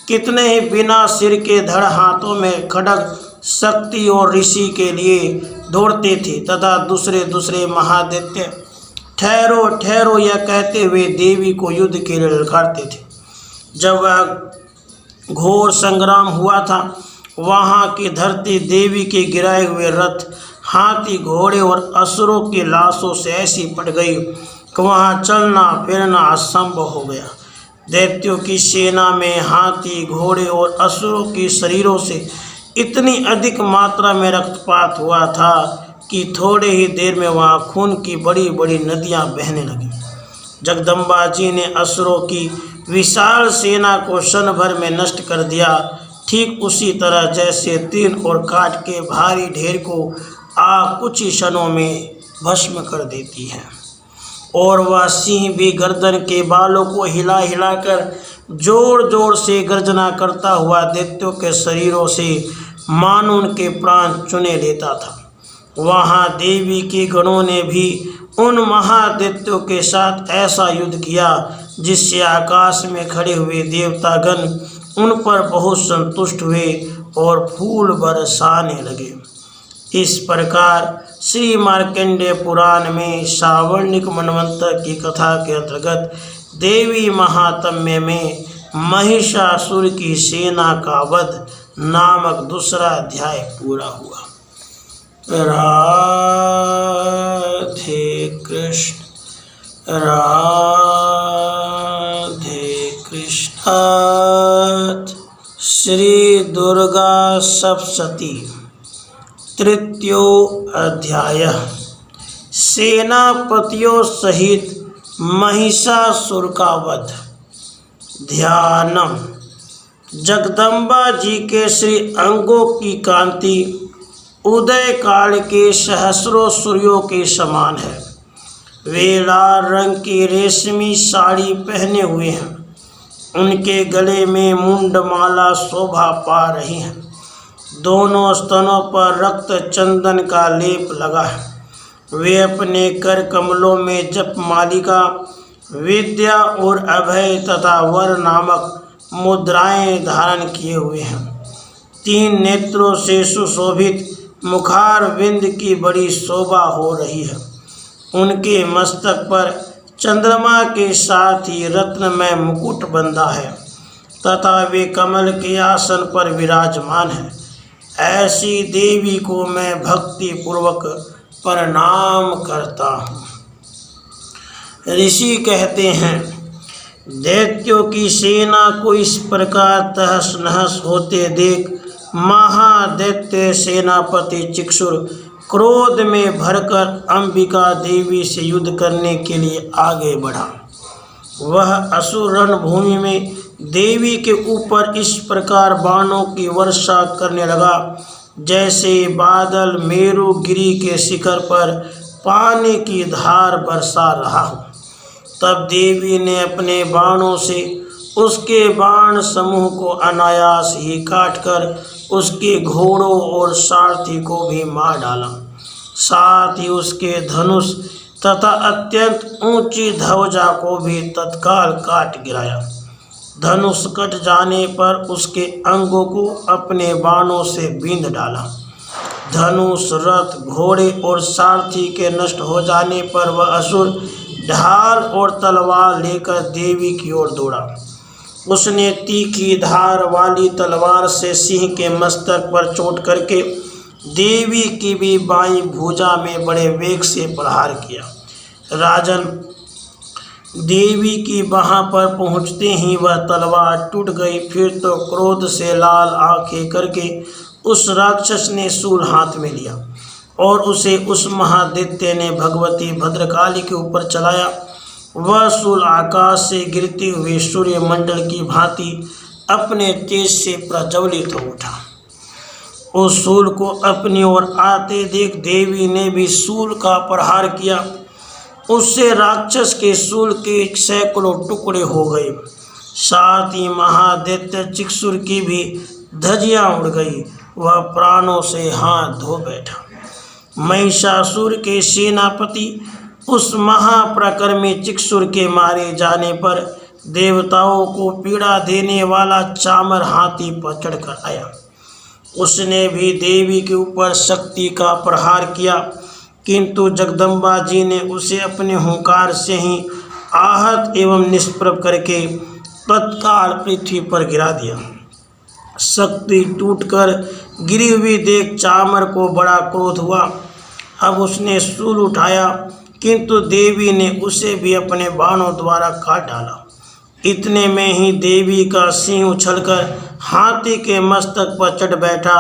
कितने ही बिना सिर के धड़ हाथों में खड्ग शक्ति और ऋषि के लिए दौड़ते थे तथा दूसरे दूसरे महादैत्य ठहरो ठहरो यह कहते हुए देवी को युद्ध के लिए ललकारते थे। जब वह घोर संग्राम हुआ था, वहाँ की धरती देवी के गिराए हुए रथ, हाथी, घोड़े और असुरों की लाशों से ऐसी पड़ गई कि वहाँ चलना फिरना असंभव हो गया। दैत्यों की सेना में हाथी, घोड़े और असुरों के शरीरों से इतनी अधिक मात्रा में रक्तपात हुआ था कि थोड़े ही देर में वहाँ खून की बड़ी बड़ी नदियाँ बहने लगीं। जगदम्बा जी ने असुरों की विशाल सेना को क्षण भर में नष्ट कर दिया, ठीक उसी तरह जैसे तीन और काट के भारी ढेर को आग कुछ ही क्षणों में भस्म कर देती है। और वह सिंह भी गर्दन के बालों को हिला हिलाकर जोर जोर से गर्जना करता हुआ दैत्यों के शरीरों से मानो उनके प्राण चुने लेता था। वहाँ देवी के गणों ने भी उन महादैत्यों के साथ ऐसा युद्ध किया जिससे आकाश में खड़े हुए देवतागण उन पर बहुत संतुष्ट हुए और फूल बरसाने लगे। इस प्रकार श्री मार्कंडेय पुराण में सावर्णिक मनवंतर की कथा के अंतर्गत देवी महात्म्य में महिषासुर की सेना का वध नामक दूसरा अध्याय पूरा हुआ। राधे कृष्ण राधे कृष्ण। श्री दुर्गा सप्तशती तृतीयो अध्याय। सेनापतियों सहित महिषासुर का वध। ध्यानम। जगदम्बा जी के श्री अंगों की कांति उदय काल के सहस्रों सूर्यों के समान है। वे लाल रंग की रेशमी साड़ी पहने हुए हैं। उनके गले में मुंडमाला शोभा पा रही है। दोनों स्तनों पर रक्त चंदन का लेप लगा है। वे अपने कर कमलों में जप मालिका, विद्या और अभय तथा वर नामक मुद्राएं धारण किए हुए हैं। 3 नेत्रों से सुशोभित मुखार विंद की बड़ी शोभा हो रही है। उनके मस्तक पर चंद्रमा के साथ ही रत्नमय मुकुट बंधा है तथा वे कमल के आसन पर विराजमान है। ऐसी देवी को मैं भक्ति पूर्वक प्रणाम करता हूँ। ऋषि कहते हैं, दैत्यों की सेना को इस प्रकार तहस नहस होते देख महादैत्य सेनापति चिक्षुर क्रोध में भरकर अंबिका देवी से युद्ध करने के लिए आगे बढ़ा। वह असुर रणभूमि में देवी के ऊपर इस प्रकार बाणों की वर्षा करने लगा जैसे बादल मेरुगिरी के शिखर पर पानी की धार बरसा रहा हो। तब देवी ने अपने बाणों से उसके बाण समूह को अनायास ही काटकर उसके घोड़ों और सारथी को भी मार डाला। साथ ही उसके धनुष तथा अत्यंत ऊंची ध्वजा को भी तत्काल काट गिराया। धनुष कट जाने पर उसके अंगों को अपने बाणों से बींध डाला। धनुष, रथ, घोड़े और सारथी के नष्ट हो जाने पर वह असुर ढाल और तलवार लेकर देवी की ओर दौड़ा। उसने तीखी धार वाली तलवार से सिंह के मस्तक पर चोट करके देवी की भी बाईं भुजा में बड़े वेग से प्रहार किया। राजन, देवी की बाह पर पहुँचते ही वह तलवार टूट गई। फिर तो क्रोध से लाल आंखें करके उस राक्षस ने शूल हाथ में लिया और उसे उस महादैत्य ने भगवती भद्रकाली के ऊपर चलाया। वह शूल आकाश से गिरते हुए सूर्य मंडल की भांति अपने तेज से प्रज्वलित हो उठा। उस शूल को अपनी ओर आते देख देवी ने भी शूल का प्रहार किया। उससे राक्षस के शूल के सैकड़ों टुकड़े हो गए। साथ ही महादैत्य चिक्षुर की भी धज्जियां उड़ गई। वह प्राणों से हाथ धो बैठा। महिषासुर के सेनापति उस महाप्रकर्मी चिक्षुर के मारे जाने पर देवताओं को पीड़ा देने वाला चामर हाथी पर चढ़कर आया। उसने भी देवी के ऊपर शक्ति का प्रहार किया, किंतु जगदम्बा जी ने उसे अपने हुंकार से ही आहत एवं निष्प्रभ करके तत्काल पृथ्वी पर गिरा दिया। शक्ति टूटकर गिरी हुई देख चामर को बड़ा क्रोध हुआ। अब उसने शूल उठाया, किंतु देवी ने उसे भी अपने बाणों द्वारा काट डाला। इतने में ही देवी का सिंह उछलकर हाथी के मस्तक पर चढ़ बैठा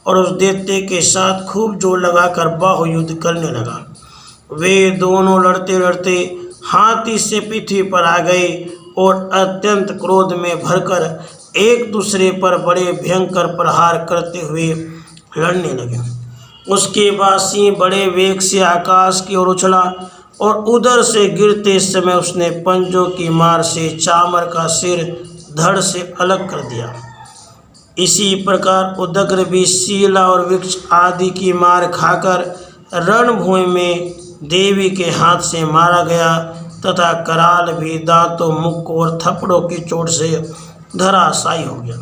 और उस दैत्य के साथ खूब जोर लगाकर बाहुयुद्ध करने लगा। वे दोनों लड़ते लड़ते हाथी से पृथ्वी पर आ गए और अत्यंत क्रोध में भरकर एक दूसरे पर बड़े भयंकर प्रहार करते हुए लड़ने लगे। उसके बाद सिंह बड़े वेग से आकाश की ओर उछला और उधर से गिरते समय उसने पंजों की मार से चामर का सिर धड़ से अलग कर दिया। इसी प्रकार उदग्र भी शीला और वृक्ष आदि की मार खाकर रणभूमि में देवी के हाथ से मारा गया तथा कराल भी दांतों, मुख और थप्पड़ों की चोट से धराशायी हो गया।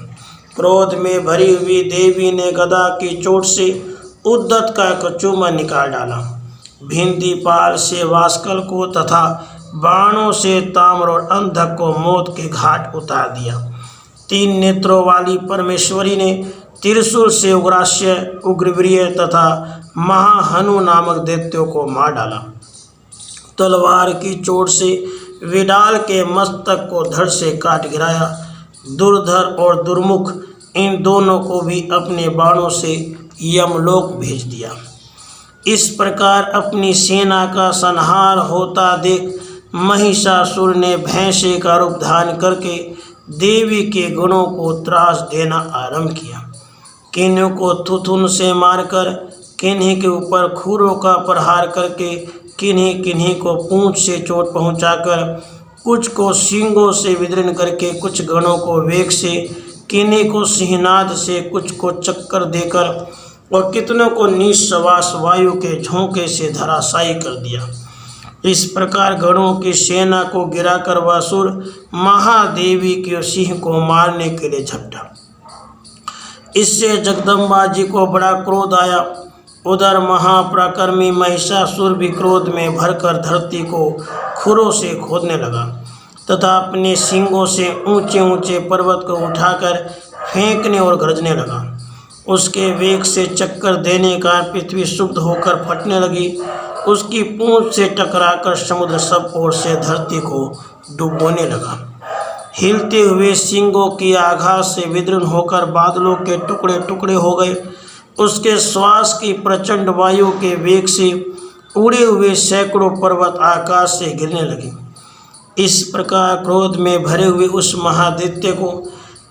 क्रोध में भरी हुई देवी ने गदा की चोट से उद्धत का कचूमर निकाल डाला। भिंदीपाल से वास्कल को तथा बाणों से ताम्र और अंधक को मौत के घाट उतार दिया। 3 नेत्रों वाली परमेश्वरी ने त्रिशूल से उग्रास्य, उग्रवीर्य तथा महाहनु नामक दैत्यों को मार डाला। तलवार की चोट से विडाल के मस्तक को धड़ से काट गिराया। दुर्धर और दुर्मुख इन दोनों को भी अपने बाणों से यमलोक भेज दिया। इस प्रकार अपनी सेना का संहार होता देख महिषासुर ने भैंसे का रूप धारण करके देवी के गुणों को त्रास देना आरंभ किया। किन्हीं को थुथुन से मारकर, किन्हीं के ऊपर खूरों का प्रहार करके, किन्हीं किन्हीं को पूंछ से चोट पहुंचाकर, कुछ को सींगों से विदीर्ण करके, कुछ गणों को वेग से, किन्हीं को सिंहनाद से, कुछ को चक्कर देकर और कितनों को निश्वास वायु के झोंके से धराशायी कर दिया। इस प्रकार गणों की सेना को गिराकर वासुर महादेवी के सिंह को मारने के लिए झपटा। इससे जगदम्बा जी को बड़ा क्रोध आया। उधर महापराक्रमी महिषासुर भी क्रोध में भरकर धरती को खुरों से खोदने लगा तथा अपने सींगों से ऊंचे ऊंचे पर्वत को उठाकर फेंकने और गरजने लगा। उसके वेग से चक्कर देने का पृथ्वी शुद्ध होकर फटने लगी। उसकी पूंछ से टकराकर समुद्र सब ओर से धरती को डुबोने लगा। हिलते हुए सींगों की आघात से विदीर्ण होकर बादलों के टुकड़े टुकड़े हो गए। उसके श्वास की प्रचंड वायु के वेग से उड़े हुए सैकड़ों पर्वत आकाश से गिरने लगे। इस प्रकार क्रोध में भरे हुए उस महादैत्य को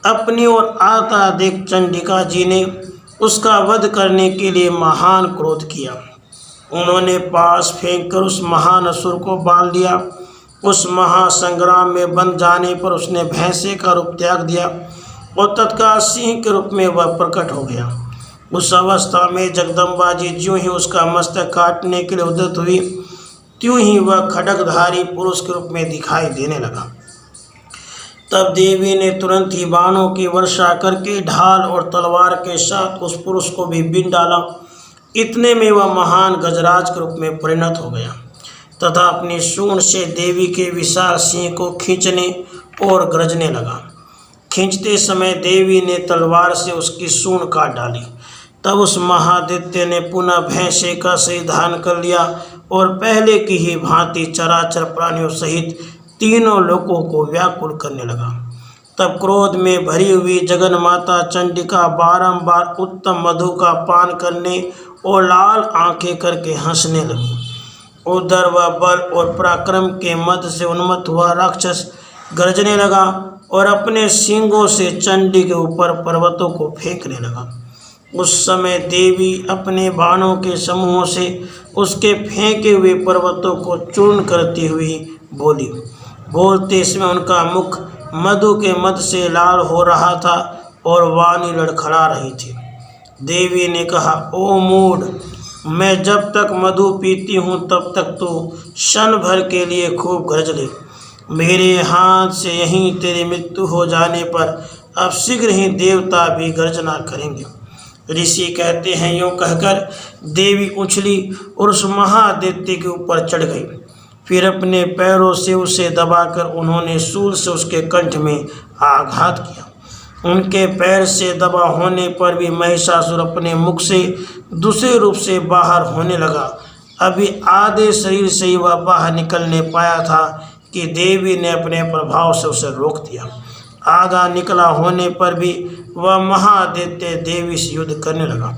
अपनी ओर आता देख चंडिका जी ने उसका वध करने के लिए महान क्रोध किया। उन्होंने पास फेंककर उस महान असुर को बांध लिया। उस महासंग्राम में बंध जाने पर उसने भैंसे का रूप त्याग दिया और तत्काल सिंह के रूप में वह प्रकट हो गया। उस अवस्था में जगदम्बा जी ज्यों ही उसका मस्तक काटने के लिए उद्यत हुई, त्यों ही वह खड्गधारी पुरुष के रूप में दिखाई देने लगा। तब देवी ने तुरंत ही बाणों की वर्षा करके ढाल और तलवार के साथ उस पुरुष को भी बीन डाला। इतने में वह महान गजराज के रूप में परिणत हो गया तथा अपनी सूंड से देवी के विशाल सिंह को खींचने और गरजने लगा। खींचते समय देवी ने तलवार से उसकी सूंड काट डाली। तब उस महादैत्य ने पुनः भैंसे का शरीर धारण कर लिया और पहले की ही भांति चराचर प्राणियों सहित तीनों लोकों को व्याकुल करने लगा। तब क्रोध में भरी हुई जगन माता चंडिका बारंबार उत्तम मधु का पान करने और लाल आंखें करके हंसने लगी। उधर वह बल और पराक्रम के मद से उन्मत्त हुआ राक्षस गरजने लगा और अपने सींगों से चंडी के ऊपर पर्वतों को फेंकने लगा। उस समय देवी अपने बाणों के समूहों से उसके फेंके हुए पर्वतों को चूर्ण करती हुई बोली। बोलते समय उनका मुख मधु के मद से लाल हो रहा था और वाणी लड़खड़ा रही थी। देवी ने कहा, ओ मूढ़, मैं जब तक मधु पीती हूँ तब तक तो क्षण भर के लिए खूब गरज ले। मेरे हाथ से यहीं तेरी मृत्यु हो जाने पर अब शीघ्र ही देवता भी गर्जना करेंगे। ऋषि कहते हैं, यूँ कहकर देवी उछली और उस महादैत्य के ऊपर चढ़ गई। फिर अपने पैरों से उसे दबाकर उन्होंने शूल से उसके कंठ में आघात किया। उनके पैर से दबा होने पर भी महिषासुर अपने मुख से दूसरे रूप से बाहर होने लगा। अभी आधे शरीर से ही वह बाहर निकलने पाया था कि देवी ने अपने प्रभाव से उसे रोक दिया। आधा निकला होने पर भी वह महादैत्य देवी से युद्ध करने लगा।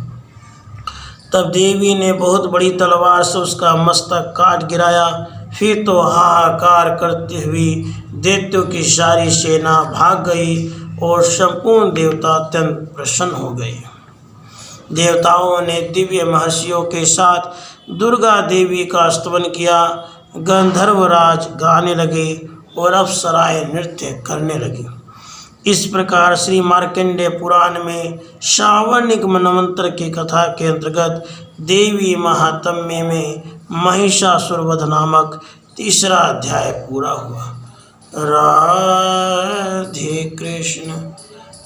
तब देवी ने बहुत बड़ी तलवार से उसका मस्तक काट गिराया। फिर तो हाहाकार करती हुई दैत्यों की सारी सेना भाग गई और संपूर्ण देवता अत्यंत प्रसन्न हो गए। देवताओं ने दिव्य महर्षियों के साथ दुर्गा देवी का स्तवन किया। गंधर्वराज गाने लगे और अप्सराएं नृत्य करने लगी। इस प्रकार श्री मार्कंडेय पुराण में श्रावणिक मनवंतर की कथा के अंतर्गत देवी महात्म्य में महिषासुर वध नामक तीसरा अध्याय पूरा हुआ। राधे कृष्ण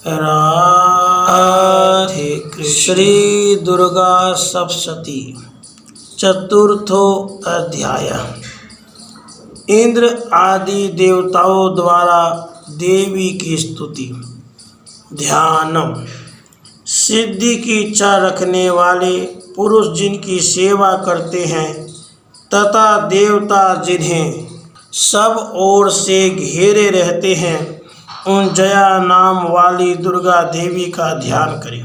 राधे कृष्ण। श्री दुर्गा सप्तशती चतुर्थो अध्याय। इंद्र आदि देवताओं द्वारा देवी की स्तुति। ध्यानम। सिद्धि की इच्छा रखने वाले पुरुष जिनकी सेवा करते हैं तथा देवता जिन्हें सब ओर से घेरे रहते हैं, उन जया नाम वाली दुर्गा देवी का ध्यान करें।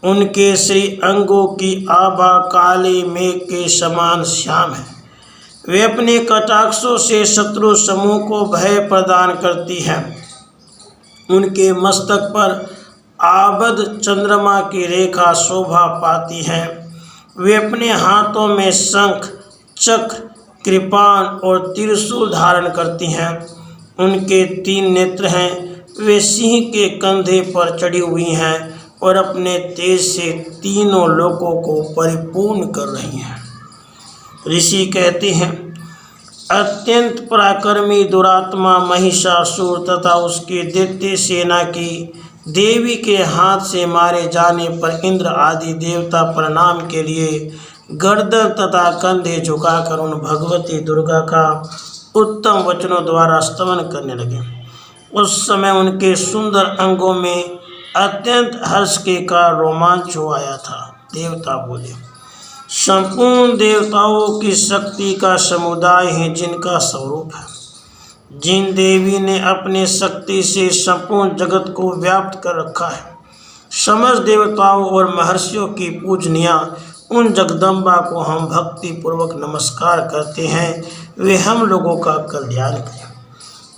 उनके श्री अंगों की आभा काले मेघ के समान श्याम है। वे अपने कटाक्षों से शत्रु समूह को भय प्रदान करती हैं। उनके मस्तक पर आबद्ध चंद्रमा की रेखा शोभा पाती है। वे अपने हाथों में शंख, चक्र, कृपाण और त्रिशूल धारण करती हैं। उनके 3 नेत्र हैं। वे सिंह के कंधे पर चढ़ी हुई हैं और अपने तेज से तीनों लोकों को परिपूर्ण कर रही हैं। ऋषि कहते हैं, अत्यंत पराक्रमी दुरात्मा महिषासुर तथा उसकी दैत्य सेना की देवी के हाथ से मारे जाने पर इंद्र आदि देवता प्रणाम के लिए गर्दन तथा कंधे झुकाकर उन भगवती दुर्गा का उत्तम वचनों द्वारा स्तवन करने लगे। उस समय उनके सुंदर अंगों में अत्यंत हर्ष के का रोमांच हो आया था। देवता बोले, संपूर्ण देवताओं की शक्ति का समुदाय है जिनका स्वरूप है। जिन देवी ने अपने शक्ति से संपूर्ण जगत को व्याप्त कर रखा है, समस्त देवताओं और महर्षियों की पूजनिया उन जगदम्बा को हम भक्ति पूर्वक नमस्कार करते हैं। वे हम लोगों का कल्याण करें।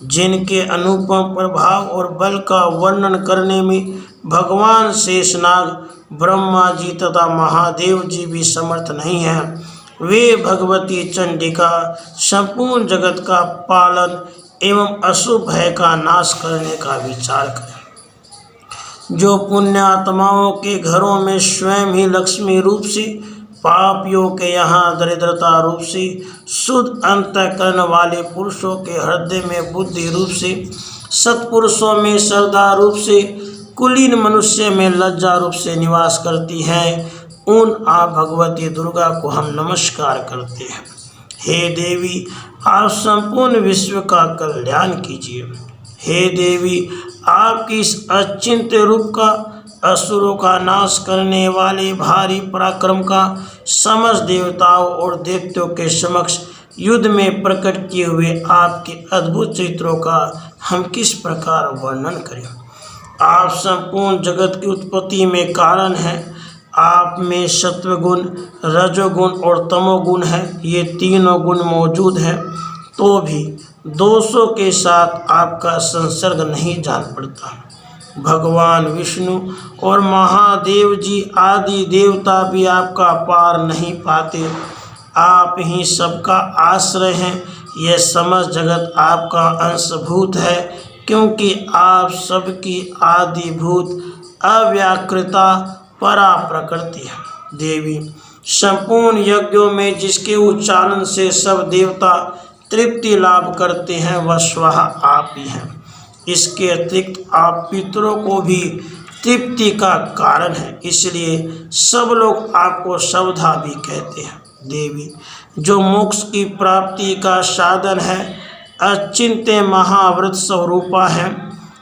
जिनके अनुपम प्रभाव और बल का वर्णन करने में भगवान शेषनाग, ब्रह्मा जी तथा महादेव जी भी समर्थ नहीं हैं, वे भगवती चंडिका संपूर्ण जगत का पालन एवं अशुभ भय का नाश करने का विचार करें। जो पुण्यात्माओं के घरों में स्वयं ही लक्ष्मी रूप से, पापियों के यहाँ दरिद्रता रूप से, शुद्ध अंतःकरण वाले पुरुषों के हृदय में बुद्धि रूप से, सत्पुरुषों में श्रद्धा रूप से, कुलीन मनुष्य में लज्जा रूप से निवास करती हैं, उन आप भगवती दुर्गा को हम नमस्कार करते हैं। हे देवी, आप संपूर्ण विश्व का कल्याण कीजिए। हे देवी, आपकी इस अचिंत्य रूप का, असुरों का नाश करने वाले भारी पराक्रम का समस्त देवताओं और दैत्यों के समक्ष युद्ध में प्रकट किए हुए आपके अद्भुत चित्रों का हम किस प्रकार वर्णन करें। आप संपूर्ण जगत की उत्पत्ति में कारण हैं। आप में सत्वगुण, रजोगुण और तमोगुण है। ये तीनों गुण मौजूद हैं तो भी दोषों के साथ आपका संसर्ग नहीं जान पड़ता। भगवान विष्णु और महादेव जी आदि देवता भी आपका पार नहीं पाते। आप ही सबका आश्रय हैं। यह समस्त जगत आपका अंशभूत है, क्योंकि आप सबकी आदिभूत अव्याकृता परा प्रकृति है। देवी, संपूर्ण यज्ञों में जिसके उच्चारण से सब देवता तृप्ति लाभ करते हैं वह स्वः आप ही हैं। इसके अतिरिक्त आप पितरों को भी तृप्ति का कारण है, इसलिए सब लोग आपको शवधा भी कहते हैं। देवी, जो मोक्ष की प्राप्ति का साधन है, अचिंत्य महाव्रत स्वरूपा है,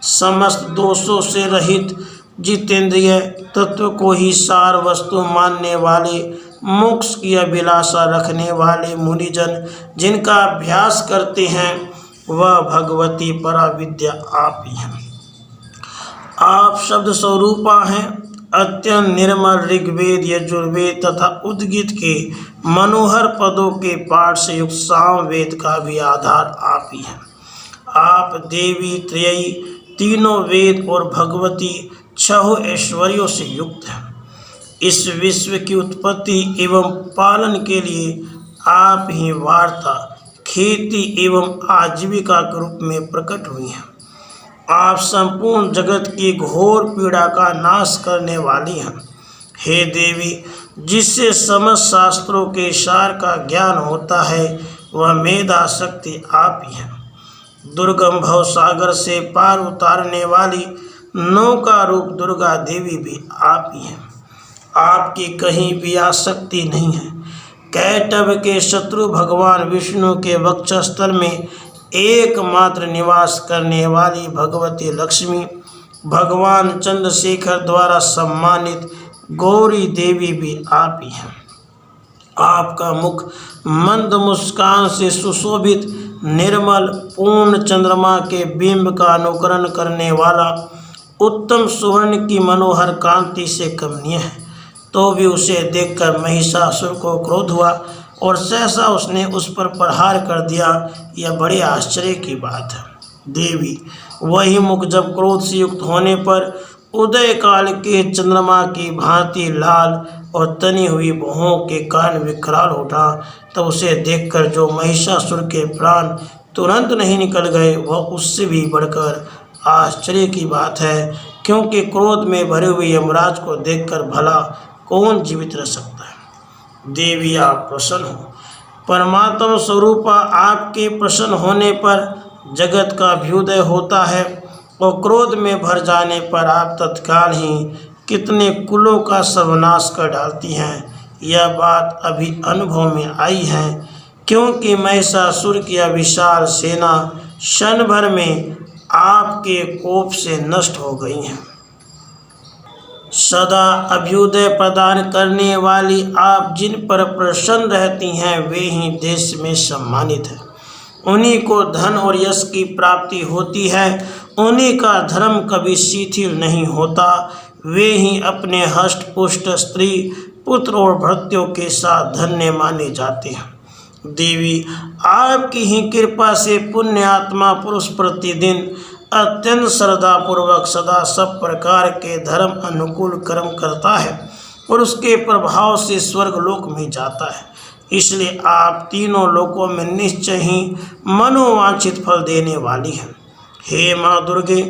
समस्त दोषों से रहित जितेंद्रिय तत्व को ही सार वस्तु मानने वाले, मोक्ष की अभिलाषा रखने वाले मुनिजन जिनका अभ्यास करते हैं वह भगवती पराविद्या आप ही हैं। आप शब्द स्वरूपा हैं। अत्यंत निर्मल ऋग्वेद, यजुर्वेद तथा उद्गीत के मनोहर पदों के पाठ से युक्त सामवेद का भी आधार आप ही हैं। आप देवी त्रयी, तीनों वेद और भगवती छह ऐश्वर्यों से युक्त हैं। इस विश्व की उत्पत्ति एवं पालन के लिए आप ही वार्ता, खेती एवं आजीविका के रूप में प्रकट हुई हैं। आप संपूर्ण जगत की घोर पीड़ा का नाश करने वाली हैं। हे देवी, जिससे समस्त शास्त्रों के सार का ज्ञान होता है वह मेधा शक्ति आप ही हैं। दुर्गम भव सागर से पार उतारने वाली नौका रूप दुर्गा देवी भी आप ही हैं। आपकी कहीं भी आसक्ति नहीं है। कैटभ के शत्रु भगवान विष्णु के वक्षस्थल में एकमात्र निवास करने वाली भगवती लक्ष्मी, भगवान चंद्रशेखर द्वारा सम्मानित गौरी देवी भी आप ही हैं। आपका मुख मंद मुस्कान से सुशोभित, निर्मल पूर्ण चंद्रमा के बिंब का अनुकरण करने वाला, उत्तम सुवर्ण की मनोहर कांति से कमनीय है। तो भी उसे देखकर महिषासुर को क्रोध हुआ और सहसा उसने उस पर प्रहार कर दिया। यह बड़े आश्चर्य की बात है। देवी, वही मुख जब क्रोध से युक्त होने पर उदय काल के चंद्रमा की भांति लाल और तनी हुई भौहों के कारण विकराल उठा, तब उसे देखकर जो महिषासुर के प्राण तुरंत नहीं निकल गए वह उससे भी बढ़कर आश्चर्य की बात है, क्योंकि क्रोध में भरे हुए यमराज को देखकर भला कौन जीवित रह सकता है। देवी, आप प्रसन्न हो। परमात्मा स्वरूपा आपके प्रसन्न होने पर जगत का अभ्युदय होता है और क्रोध में भर जाने पर आप तत्काल ही कितने कुलों का सर्वनाश कर डालती हैं। यह बात अभी अनुभव में आई है, क्योंकि महिषासुर की विशाल सेना क्षण भर में आपके कोप से नष्ट हो गई है। सदा अभ्युदय प्रदान करने वाली आप जिन पर प्रसन्न रहती हैं वे ही देश में सम्मानित हैं। उन्हीं को धन और यश की प्राप्ति होती है। उन्हीं का धर्म कभी शिथिल नहीं होता। वे ही अपने हष्ट पुष्ट स्त्री, पुत्र और भृत्यों के साथ धन्य माने जाते हैं। देवी, आपकी ही कृपा से पुण्य आत्मा पुरुष प्रतिदिन अत्यंत श्रद्धापूर्वक सदा सब प्रकार के धर्म अनुकूल कर्म करता है और उसके प्रभाव से स्वर्ग लोक में जाता है। इसलिए आप तीनों लोकों में निश्चय ही मनोवांछित फल देने वाली हैं। हे माँ दुर्गे,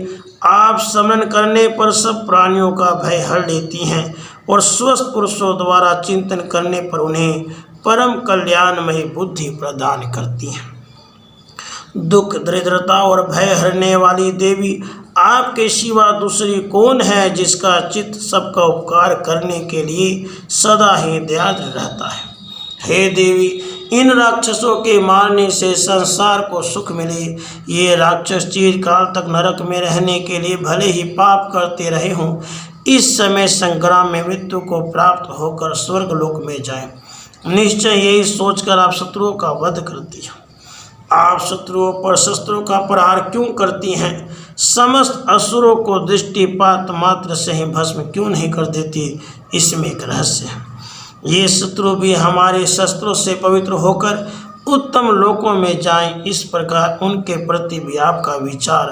आप स्मरण करने पर सब प्राणियों का भय हर लेती हैं और स्वस्थ पुरुषों द्वारा चिंतन करने पर उन्हें परम कल्याणमयी बुद्धि प्रदान करती हैं। दुख, दरिद्रता और भय हरने वाली देवी, आपके सिवा दूसरी कौन है जिसका चित्त सबका उपकार करने के लिए सदा ही दयालु रहता है। हे देवी, इन राक्षसों के मारने से संसार को सुख मिले। ये राक्षस चिरकाल तक नरक में रहने के लिए भले ही पाप करते रहे हों, इस समय संग्राम में मृत्यु को प्राप्त होकर स्वर्ग लोक में जाएं। निश्चय यही सोचकर आप शत्रुओं का वध करती हैं। आप शत्रुओं पर शस्त्रों का प्रहार क्यों करती हैं? समस्त असुरों को दृष्टिपात मात्र से ही भस्म क्यों नहीं कर देती? इसमें एक रहस्य है। ये शत्रु भी हमारे शस्त्रों से पवित्र होकर उत्तम लोकों में जाएं, इस प्रकार उनके प्रति भी आपका विचार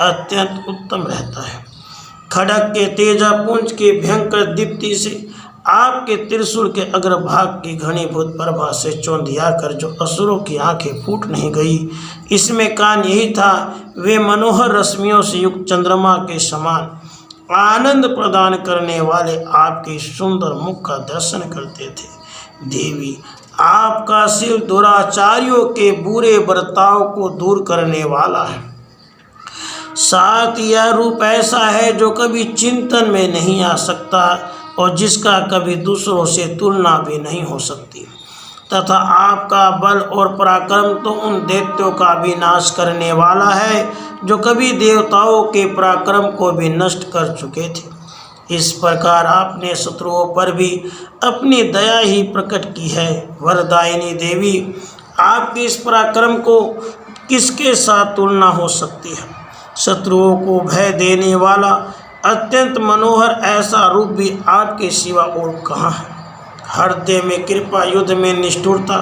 अत्यंत उत्तम रहता है। खड़ग के तेजापुंज के भयंकर दीप्ति से आपके त्रिशूल के अग्रभाग की घनीभूत प्रभा से चौंधिया कर जो असुरों की आंखें फूट नहीं गई, इसमें कारण यही था वे मनोहर रश्मियों से युक्त चंद्रमा के समान आनंद प्रदान करने वाले आपके सुंदर मुख का दर्शन करते थे। देवी, आपका सिर दुराचारियों के बुरे बर्ताव को दूर करने वाला है। साथ यह रूप ऐसा है जो कभी चिंतन में नहीं आ सकता और जिसका कभी दूसरों से तुलना भी नहीं हो सकती, तथा आपका बल और पराक्रम तो उन दैत्यों का भी नाश करने वाला है जो कभी देवताओं के पराक्रम को भी नष्ट कर चुके थे। इस प्रकार आपने शत्रुओं पर भी अपनी दया ही प्रकट की है। वरदायिनी देवी, आपके इस पराक्रम को किसके साथ तुलना हो सकती है। शत्रुओं को भय देने वाला अत्यंत मनोहर ऐसा रूप भी आपके सिवा और कहाँ है। हृदय में कृपा, युद्ध में निष्ठुरता,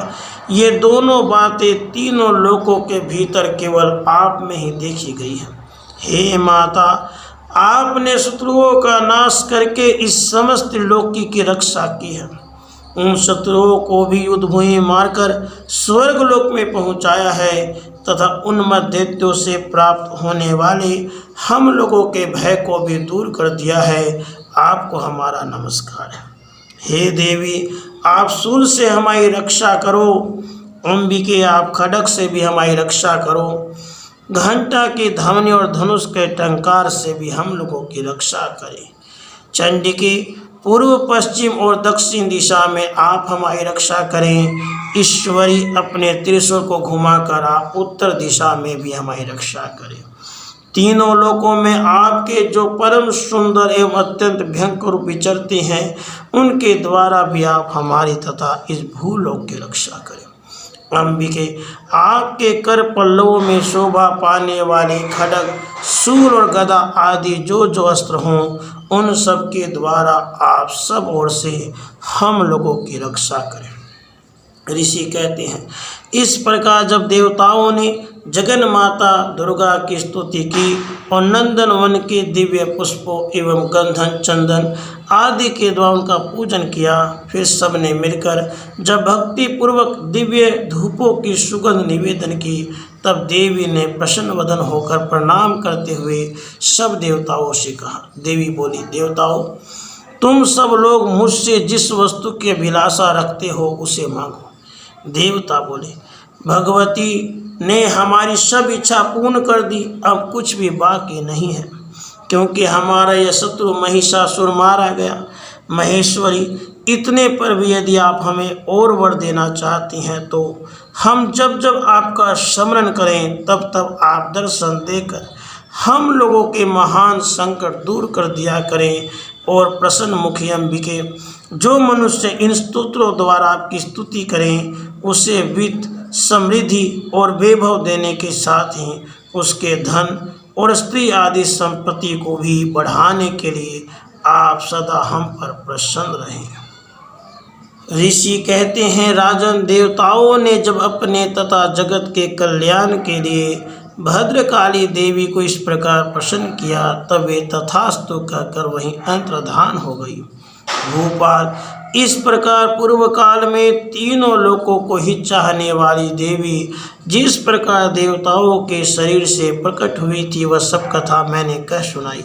ये दोनों बातें तीनों लोकों के भीतर केवल आप में ही देखी गई है। हे माता, आपने शत्रुओं का नाश करके इस समस्त लोकी की रक्षा की है। उन शत्रुओं को भी युद्धभूमि मारकर स्वर्गलोक में पहुंचाया है तथा उन दैत्यों से प्राप्त होने वाले हम लोगों के भय को भी दूर कर दिया है। आपको हमारा नमस्कार है। हे देवी, आप शूल से हमारी रक्षा करो। अंबिके, आप खड्ग से भी हमारी रक्षा करो। घंटा की ध्वनि और धनुष के टंकार से भी हम लोगों की रक्षा करें। चंडिके, पूर्व, पश्चिम और दक्षिण दिशा में आप हमारी रक्षा करें। ईश्वरी, अपने त्रिशूल को घुमाकर आप उत्तर दिशा में भी हमारी रक्षा करें। तीनों लोकों में आपके जो परम सुंदर एवं अत्यंत भयंकर रूप विचरते हैं, उनके द्वारा भी आप हमारी तथा इस भूलोक की रक्षा करें। अंबिके, आपके कर पल्लवों में शोभा पाने वाले खड्ग, शूल और गदा आदि जो जो अस्त्र हों, उन सब के द्वारा आप सब ओर से हम लोगों की रक्षा करें। ऋषि कहते हैं, इस प्रकार जब देवताओं ने जगन माता दुर्गा की स्तुति की और नंदन वन के दिव्य पुष्पों एवं गंधन, चंदन आदि के द्वारा उनका पूजन किया, फिर सब ने मिलकर जब भक्ति पूर्वक दिव्य धूपों की सुगंध निवेदन की, तब देवी ने प्रसन्न वदन होकर प्रणाम करते हुए सब देवताओं से कहा। देवी बोली, देवताओं, तुम सब लोग मुझसे जिस वस्तु की अभिलाषा रखते हो उसे मांगो। देवता बोले, भगवती ने हमारी सब इच्छा पूर्ण कर दी, अब कुछ भी बाकी नहीं है, क्योंकि हमारा यह शत्रु महिषासुर मारा गया। महेश्वरी, इतने पर भी यदि आप हमें और वर देना चाहती हैं तो हम जब जब आपका स्मरण करें तब तब आप दर्शन देकर हम लोगों के महान संकट दूर कर दिया करें। और प्रसन्न मुखी अंबिके, जो मनुष्य इन स्तोत्रों द्वारा आपकी स्तुति करें, उसे वित्त, समृद्धि और वैभव देने के साथ ही उसके धन और स्त्री आदि संपत्ति को भी बढ़ाने के लिए आप सदा हम पर प्रसन्न रहें। ऋषि कहते हैं, राजन, देवताओं ने जब अपने तथा जगत के कल्याण के लिए भद्रकाली देवी को इस प्रकार प्रसन्न किया, तब वे तथास्तु कहकर वहीं अंतर्धान हो गई। भूपाल, इस प्रकार पूर्व काल में तीनों लोकों को ही चाहने वाली देवी जिस प्रकार देवताओं के शरीर से प्रकट हुई थी, वह सब कथा मैंने कह सुनाई।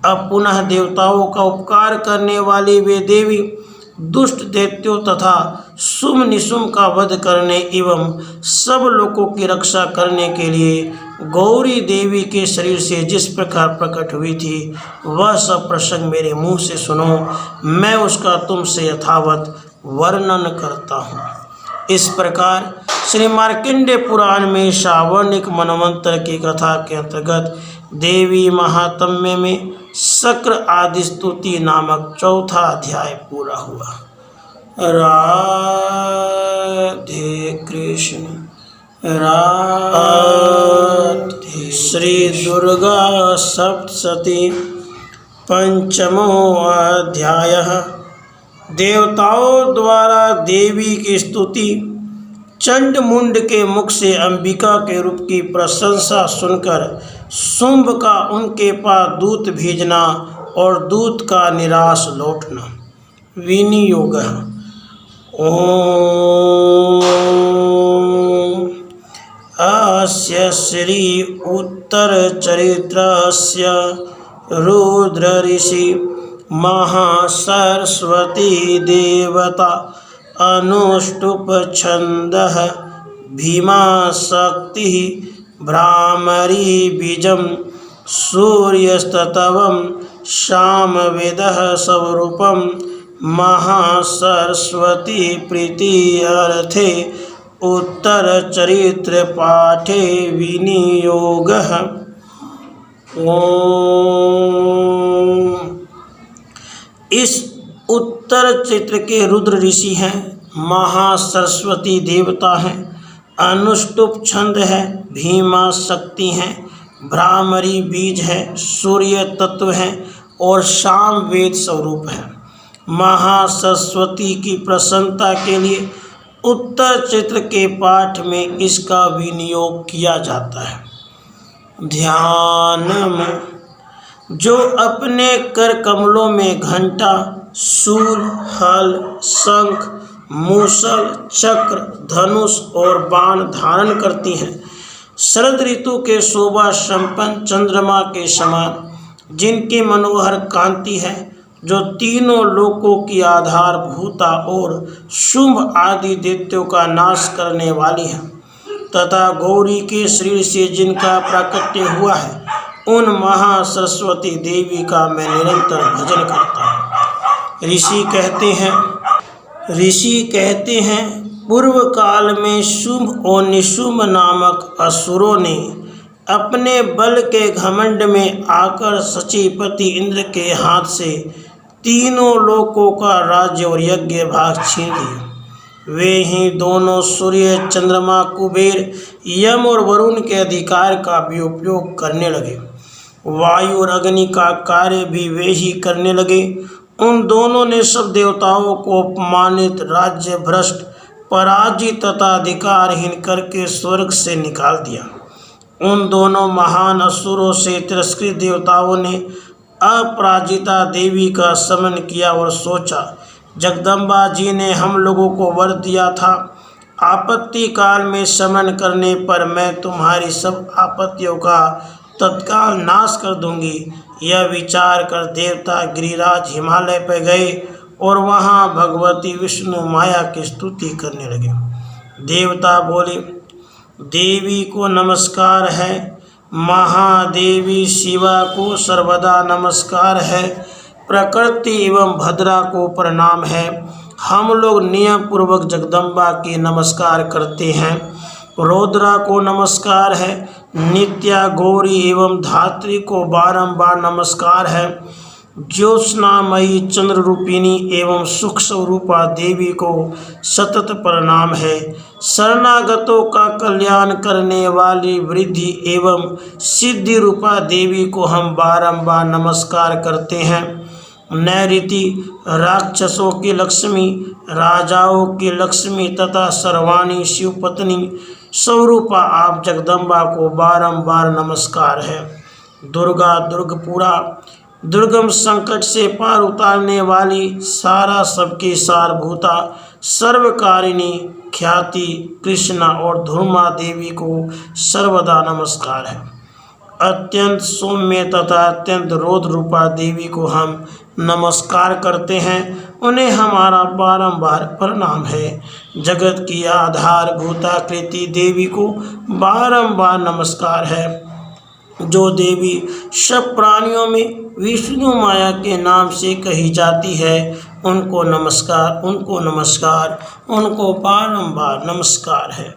अब पुनः देवताओं का उपकार करने वाली वे देवी दुष्ट दैत्यों तथा शुभ निशुम का वध करने एवं सब लोगों की रक्षा करने के लिए गौरी देवी के शरीर से जिस प्रकार प्रकट हुई थी, वह सब प्रसंग मेरे मुंह से सुनो, मैं उसका तुमसे यथावत वर्णन करता हूँ। इस प्रकार श्री मार्कंडेय पुराण में श्रावणिक मनवंतर की कथा के अंतर्गत देवी महात्म्य में शक्र आदि स्तुति नामक चौथा अध्याय पूरा हुआ। राधे कृष्ण राधे। श्री दुर्गा सप्तशती पंचमो अध्याय। देवताओं द्वारा देवी की स्तुति। चंड मुंड के मुख से अंबिका के रूप की प्रशंसा सुनकर शुंभ का उनके पास दूत भेजना और दूत का निराश लौटना। विनियोग। ओम अस्य श्री उत्तरचरित्रस्य रुद्र ऋषि महासरस्वती देवता अनुष्टुप छंदः भीमा शक्ति भ्रामरी बीजम सूर्यस्तवम सामवेदः स्वरूपम महासरस्वती प्रीति अर्थे उत्तर चरित्र पाठे विनियोगः। ओम। इस उत्तर चित्र के रुद्र ऋषि हैं, महासरस्वती देवता हैं, अनुष्टुप छंद है, भीमा शक्ति हैं, भ्रामरी बीज है, सूर्य तत्व है और शाम वेद स्वरूप है। महासरस्वती की प्रसन्नता के लिए उत्तर चित्र के पाठ में इसका विनियोग किया जाता है। ध्यान में जो अपने कर कमलों में घंटा, शूल, हल, शंख, मूसल, चक्र, धनुष और बाण धारण करती हैं, शरद ऋतु के शोभा संपन्न चंद्रमा के समान, जिनकी मनोहर कांति है, जो तीनों लोकों की आधारभूता और शुंभ आदि दैत्यों का नाश करने वाली है, तथा गौरी के शरीर से जिनका प्राकट्य हुआ है, उन महासरस्वती देवी का मैं निरंतर भजन करता हूँ। ऋषि कहते हैं पूर्व काल में शुंभ और निशुंभ नामक असुरों ने अपने बल के घमंड में आकर सचीपति इंद्र के हाथ से तीनों लोकों का राज्य और यज्ञ भाग छीन लिया। वे ही दोनों सूर्य, चंद्रमा, कुबेर, यम और वरुण के अधिकार का भी उपयोग करने लगे। वायु और अग्नि का कार्य भी वे ही करने लगे। उन दोनों ने सब देवताओं को अपमानित, राज्य भ्रष्ट, पराजित तथा अधिकारहीन करके स्वर्ग से निकाल दिया। उन दोनों महान असुरों से तिरस्कृत देवताओं ने अपराजिता देवी का समन किया और सोचा, जगदम्बा जी ने हम लोगों को वर दिया था, आपत्ति काल में समन करने पर मैं तुम्हारी सब आपत्तियों का तत्काल नाश कर दूंगी। यह विचार कर देवता गिरिराज हिमालय पर गए और वहाँ भगवती विष्णु माया की स्तुति करने लगे। देवता बोले, देवी को नमस्कार है, महादेवी शिवा को सर्वदा नमस्कार है, प्रकृति एवं भद्रा को प्रणाम है। हम लोग नियम पूर्वक जगदम्बा की नमस्कार करते हैं। रौद्रा को नमस्कार है, नित्या, गौरी एवं धात्री को बारंबार नमस्कार है। ज्योत्सनामयी चंद्र रूपिणी एवं सुख स्वरूपा देवी को सतत प्रणाम है। शरणागतों का कल्याण करने वाली वृद्धि एवं सिद्धि रूपा देवी को हम बारंबार नमस्कार करते हैं। नैऋति राक्षसों की लक्ष्मी, राजाओं की लक्ष्मी तथा सर्वाणी शिवपत्नी स्वरूपा आप जगदम्बा को बारंबार नमस्कार है। दुर्गा, दुर्गपुरा, दुर्गम संकट से पार उतारने वाली, सारा सबकी सारभूता, सर्वकारिणी, ख्याति, कृष्णा और धूर्मा देवी को सर्वदा नमस्कार है। अत्यंत सौम्य तथा अत्यंत रौद्र रूपा देवी को हम नमस्कार करते हैं, उन्हें हमारा बारंबार प्रणाम है। जगत की आधारभूताकृति देवी को बारंबार नमस्कार है। जो देवी सब प्राणियों में विष्णु माया के नाम से कही जाती है, उनको नमस्कार, उनको नमस्कार, उनको बारंबार नमस्कार है।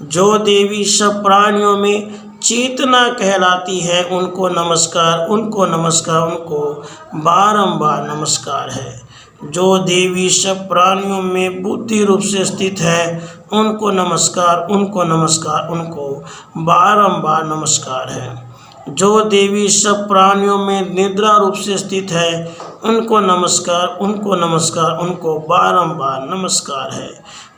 जो देवी सब प्राणियों में चेतना कहलाती है, उनको नमस्कार, उनको नमस्कार, उनको बारंबार नमस्कार है। जो देवी सब प्राणियों में बुद्धि रूप से स्थित है, उनको नमस्कार, उनको नमस्कार, उनको बारंबार नमस्कार है। जो देवी सब प्राणियों में निद्रा रूप से स्थित है, उनको नमस्कार, उनको नमस्कार, उनको बारंबार नमस्कार है।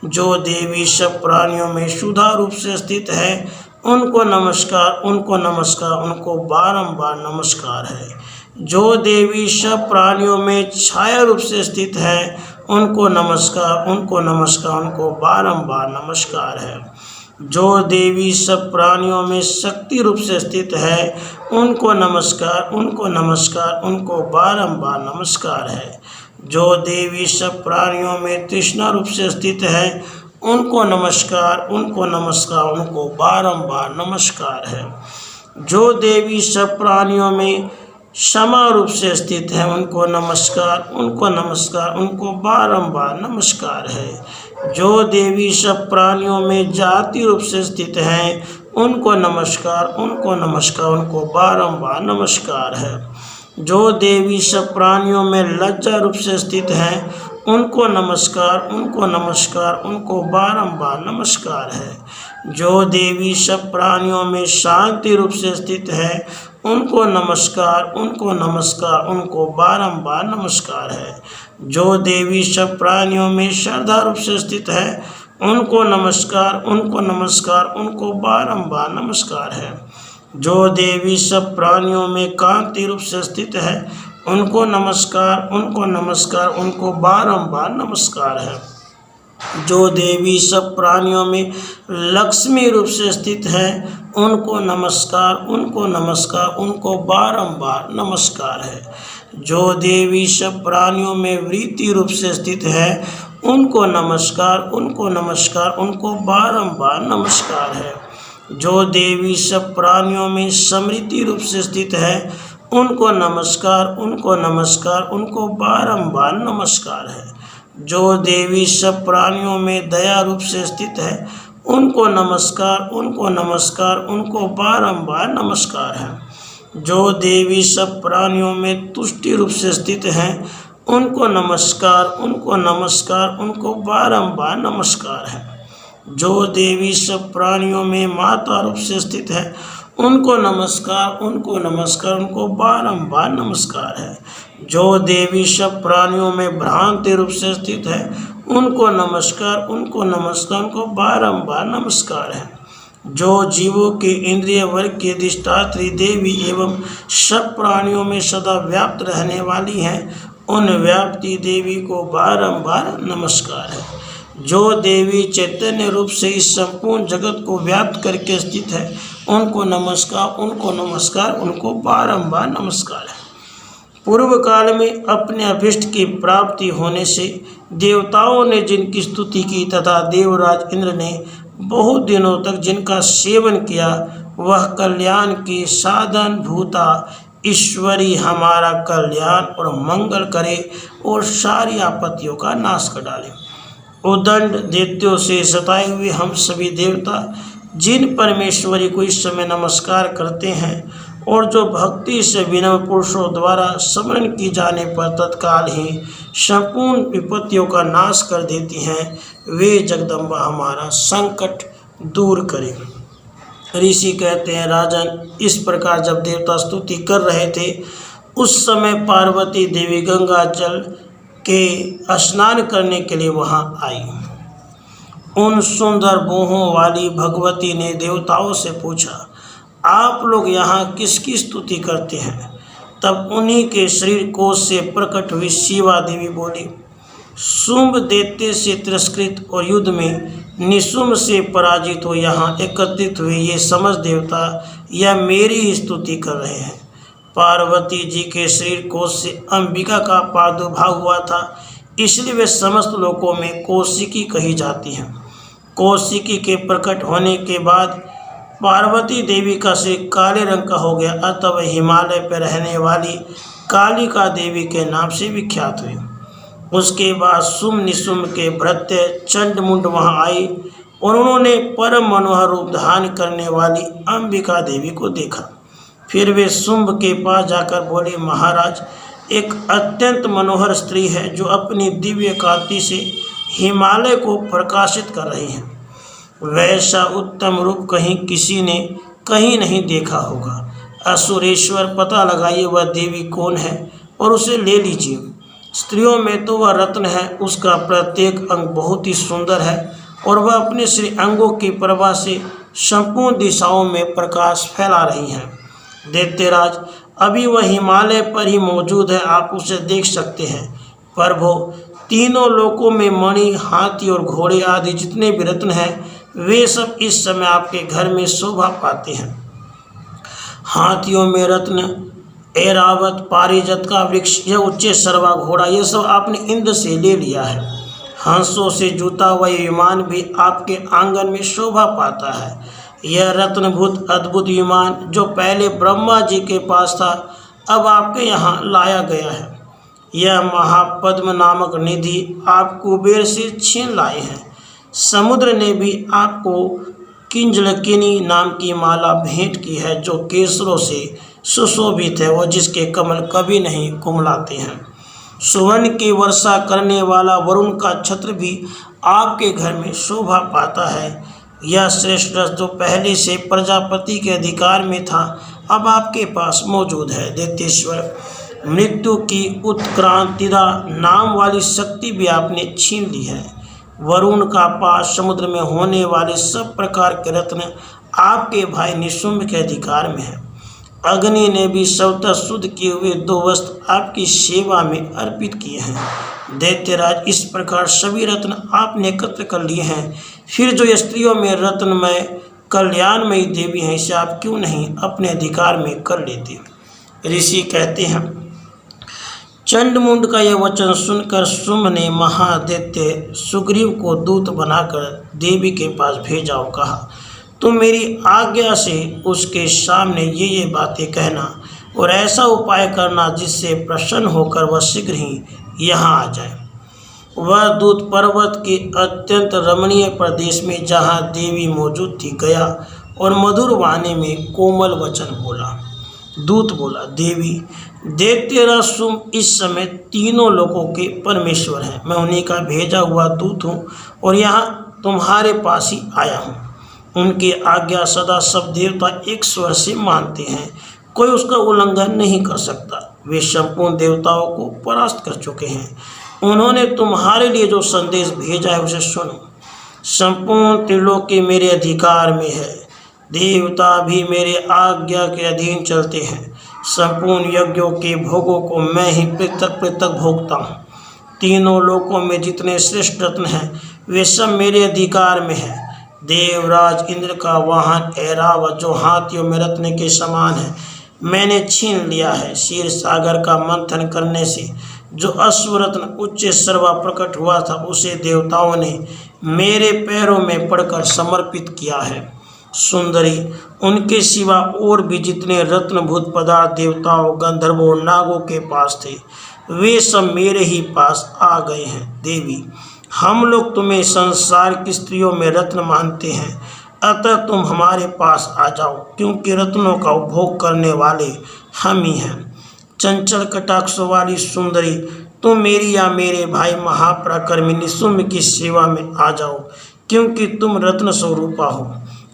जो देवी सब प्राणियों में शुद्धा रूप से स्थित है, उनको नमस्कार, उनको नमस्कार, उनको बारंबार नमस्कार है। जो देवी सब प्राणियों में छाया रूप से स्थित है उनको नमस्कार, उनको नमस्कार, उनको बारंबार नमस्कार है। जो देवी सब प्राणियों में शक्ति रूप से स्थित है उनको नमस्कार, उनको नमस्कार, उनको बारंबार नमस्कार है। जो देवी सब प्राणियों में तृष्णा रूप से स्थित है उनको नमस्कार, उनको नमस्कार, उनको बारंबार नमस्कार है। जो देवी सब प्राणियों में क्षमा रूप से स्थित है उनको नमस्कार, उनको नमस्कार, उनको बारंबार नमस्कार है। जो देवी सब प्राणियों में जाति रूप से स्थित है उनको नमस्कार, उनको नमस्कार, उनको बारंबार नमस्कार है। जो देवी सब प्राणियों में लज्जा रूप से स्थित है उनको नमस्कार, उनको नमस्कार, उनको बारंबार नमस्कार है। जो देवी सब प्राणियों में शांति रूप से स्थित है उनको नमस्कार, उनको नमस्कार, उनको बारंबार नमस्कार है। जो देवी सब प्राणियों में श्रद्धा रूप से स्थित है उनको नमस्कार, उनको नमस्कार, उनको बारंबार नमस्कार है। जो देवी सब प्राणियों में कांति रूप से स्थित है उनको नमस्कार, उनको नमस्कार, उनको बारंबार नमस्कार है। जो देवी सब प्राणियों में लक्ष्मी रूप से स्थित है उनको नमस्कार, उनको नमस्कार, उनको बारंबार नमस्कार है। जो देवी सब प्राणियों में वृत्ति रूप से स्थित है उनको नमस्कार, उनको नमस्कार, उनको बारंबार नमस्कार है। जो देवी सब प्राणियों में समृद्धि रूप से स्थित है उनको नमस्कार, उनको नमस्कार, उनको बारंबार नमस्कार है। जो देवी सब प्राणियों में दया रूप से स्थित है उनको नमस्कार, उनको नमस्कार, उनको बारंबार नमस्कार है। जो देवी सब प्राणियों में तुष्टि रूप से स्थित है उनको नमस्कार, उनको नमस्कार, उनको बारंबार नमस्कार है। जो देवी सब प्राणियों में माता रूप से स्थित है उनको नमस्कार, उनको नमस्कार, उनको बारंबार नमस्कार है। जो देवी सब प्राणियों में भ्रांति रूप से स्थित है उनको नमस्कार, उनको नमस्कार, उनको बारंबार नमस्कार है। जो जीवों के इंद्रिय वर्ग के अधिष्ठात्री देवी एवं सब प्राणियों में सदा व्याप्त रहने वाली हैं उन व्याप्ति देवी को बारंबार नमस्कार है। जो देवी चैतन्य रूप से इस संपूर्ण जगत को व्याप्त करके स्थित है उनको नमस्कार, उनको नमस्कार, उनको बारंबार नमस्कार है। पूर्व काल में अपने अभिष्ट की प्राप्ति होने से देवताओं ने जिनकी स्तुति की तथा देवराज इंद्र ने बहुत दिनों तक जिनका सेवन किया वह कल्याण की साधन भूता ईश्वरी हमारा कल्याण और मंगल करे और सारी आपत्तियों का नाश कर डाले। उदंड दैत्यों से सताए हुए हम सभी देवता जिन परमेश्वरी को इस समय नमस्कार करते हैं और जो भक्ति से विनम्र पुरुषों द्वारा स्मरण की जाने पर तत्काल ही संपूर्ण विपत्तियों का नाश कर देती हैं, वे जगदम्बा हमारा संकट दूर करें। ऋषि कहते हैं, राजन, इस प्रकार जब देवता स्तुति कर रहे थे उस समय पार्वती देवी गंगा जल के स्नान करने के लिए वहां आई। उन सुंदर बोहों वाली भगवती ने देवताओं से पूछा, आप लोग यहाँ किसकी स्तुति करते हैं? तब उन्हीं के शरीर कोश से प्रकट हुई शिवा देवी बोली, शुंभ दैत्य से तिरस्कृत और युद्ध में निशुंभ से पराजित हो यहाँ एकत्रित हुए ये समस्त देवता यह मेरी ही स्तुति कर रहे हैं। पार्वती जी के शरीर कोश से अंबिका का प्रादुर्भाव हुआ था, इसलिए वे समस्त लोकों में कौशिकी कही जाती हैं। कौशिकी के प्रकट होने के बाद पार्वती देवी का शरीर काले रंग का हो गया, अतः वह हिमालय पर रहने वाली कालिका देवी के नाम से विख्यात हुई। उसके बाद शुंभ निशुंभ के भृत्य चंडमुंड वहां आई और उन्होंने परम मनोहर रूप धारण करने वाली अंबिका देवी को देखा। फिर वे शुंभ के पास जाकर बोले, महाराज, एक अत्यंत मनोहर स्त्री है जो अपनी दिव्य कांति से हिमालय को प्रकाशित कर रही है। वैसा उत्तम रूप कहीं किसी ने कहीं नहीं देखा होगा। असुरेश्वर, पता लगाइए वह देवी कौन है और उसे ले लीजिए। स्त्रियों में तो वह रत्न है, उसका प्रत्येक अंग बहुत ही सुंदर है और वह अपने श्री अंगों की प्रभा से संपूर्ण दिशाओं में प्रकाश फैला रही हैं। दैत्यराज, अभी वह हिमालय पर ही मौजूद है, आप उसे देख सकते हैं। प्रभु, तीनों लोकों में मणि, हाथी और घोड़े आदि जितने भी रत्न हैं वे सब इस समय आपके घर में शोभा पाते हैं। हाथियों में रत्न, ऐरावत, पारिजात का वृक्ष, यह उच्च सर्वा घोड़ा, यह सब आपने इंद्र से ले लिया है। हंसों से जुता हुआ विमान भी आपके आंगन में शोभा पाता है। यह रत्नभूत अद्भुत विमान जो पहले ब्रह्मा जी के पास था, अब आपके यहाँ लाया गया है। यह महापद्म नामक निधि आप कुबेर से छीन लाए हैं। समुद्र ने भी आपको किंजलकिनी नाम की माला भेंट की है, जो केसरों से सुशोभित है और जिसके कमल कभी नहीं कुमलाते हैं। सुवर्ण की वर्षा करने वाला वरुण का छत्र भी आपके घर में शोभा पाता है। यह श्रेष्ठ रस जो पहले से प्रजापति के अधिकार में था, अब आपके पास मौजूद है। दैत्येश्वर, मृत्यु की उत्क्रांतिदा नाम वाली शक्ति भी आपने छीन ली है। वरुण का पास, समुद्र में होने वाले सब प्रकार के रत्न आपके भाई निशुंभ के अधिकार में है। अग्नि ने भी स्वतः शुद्ध किए हुए 2 वस्त्र आपकी सेवा में अर्पित किए हैं। दैत्यराज, इस प्रकार सभी रत्न आपने एकत्र कर लिए हैं। फिर जो स्त्रियों में रत्नमय कल्याणमयी देवी हैं, इसे आप क्यों नहीं अपने अधिकार में कर लेते। ऋषि कहते हैं, चंडमुंड का यह वचन सुनकर शुंभ ने महादैत्य सुग्रीव को दूत बनाकर देवी के पास भेजा और कहा, तुम मेरी आज्ञा से उसके सामने ये बातें कहना और ऐसा उपाय करना जिससे प्रसन्न होकर वह शीघ्र ही यहाँ आ जाए। वह दूत पर्वत के अत्यंत रमणीय प्रदेश में जहाँ देवी मौजूद थी गया और मधुर वाणी में कोमल वचन बोला। दूत बोला, देवी, दैत्यराज शुंभ इस समय तीनों लोकों के परमेश्वर हैं। मैं उन्हीं का भेजा हुआ दूत हूँ और यहाँ तुम्हारे पास ही आया हूँ। उनकी आज्ञा सदा सब देवता एक स्वर से मानते हैं, कोई उसका उल्लंघन नहीं कर सकता। वे संपूर्ण देवताओं को परास्त कर चुके हैं। उन्होंने तुम्हारे लिए जो संदेश भेजा है उसे सुनो। संपूर्ण त्रिलोकी मेरे अधिकार में है, देवता भी मेरे आज्ञा के अधीन चलते हैं। संपूर्ण यज्ञों के भोगों को मैं ही पृथक पृथक भोगता हूँ। तीनों लोकों में जितने श्रेष्ठ रत्न हैं वे सब मेरे अधिकार में है। देवराज इंद्र का वाहन ऐरावत जो हाथियों में रत्न के समान है, मैंने छीन लिया है। क्षीर सागर का मंथन करने से जो अश्वरत्न उच्च सर्वा प्रकट हुआ था, उसे देवताओं ने मेरे पैरों में पड़कर समर्पित किया है। सुंदरी, उनके सिवा और भी जितने रत्नभूत पदार्थ देवताओं, गंधर्वों, नागों के पास थे, वे सब मेरे ही पास आ गए हैं। देवी, हम लोग तुम्हें संसार की स्त्रियों में रत्न मानते हैं, अतः तुम हमारे पास आ जाओ, क्योंकि रत्नों का उपभोग करने वाले हम ही हैं। चंचल कटाक्ष वाली सुंदरी, तुम मेरी या मेरे भाई महापराक्रमी निशुंभ की सेवा में आ जाओ, क्योंकि तुम रत्न स्वरूपा हो।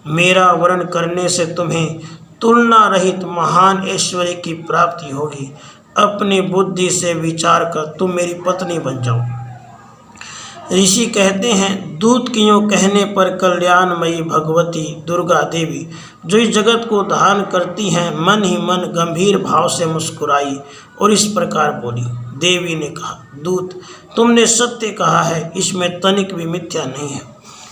मेरा वर्ण करने से तुम्हें तुलना रहित महान ऐश्वर्य की प्राप्ति होगी। अपनी बुद्धि से विचार कर तुम मेरी पत्नी बन जाओ। ऋषि कहते हैं, दूत की यूँ कहने पर कल्याणमयी भगवती दुर्गा देवी, जो इस जगत को धारण करती हैं, मन ही मन गंभीर भाव से मुस्कुराई और इस प्रकार बोली। देवी ने कहा, दूत, तुमने सत्य कहा है, इसमें तनिक भी मिथ्या नहीं है।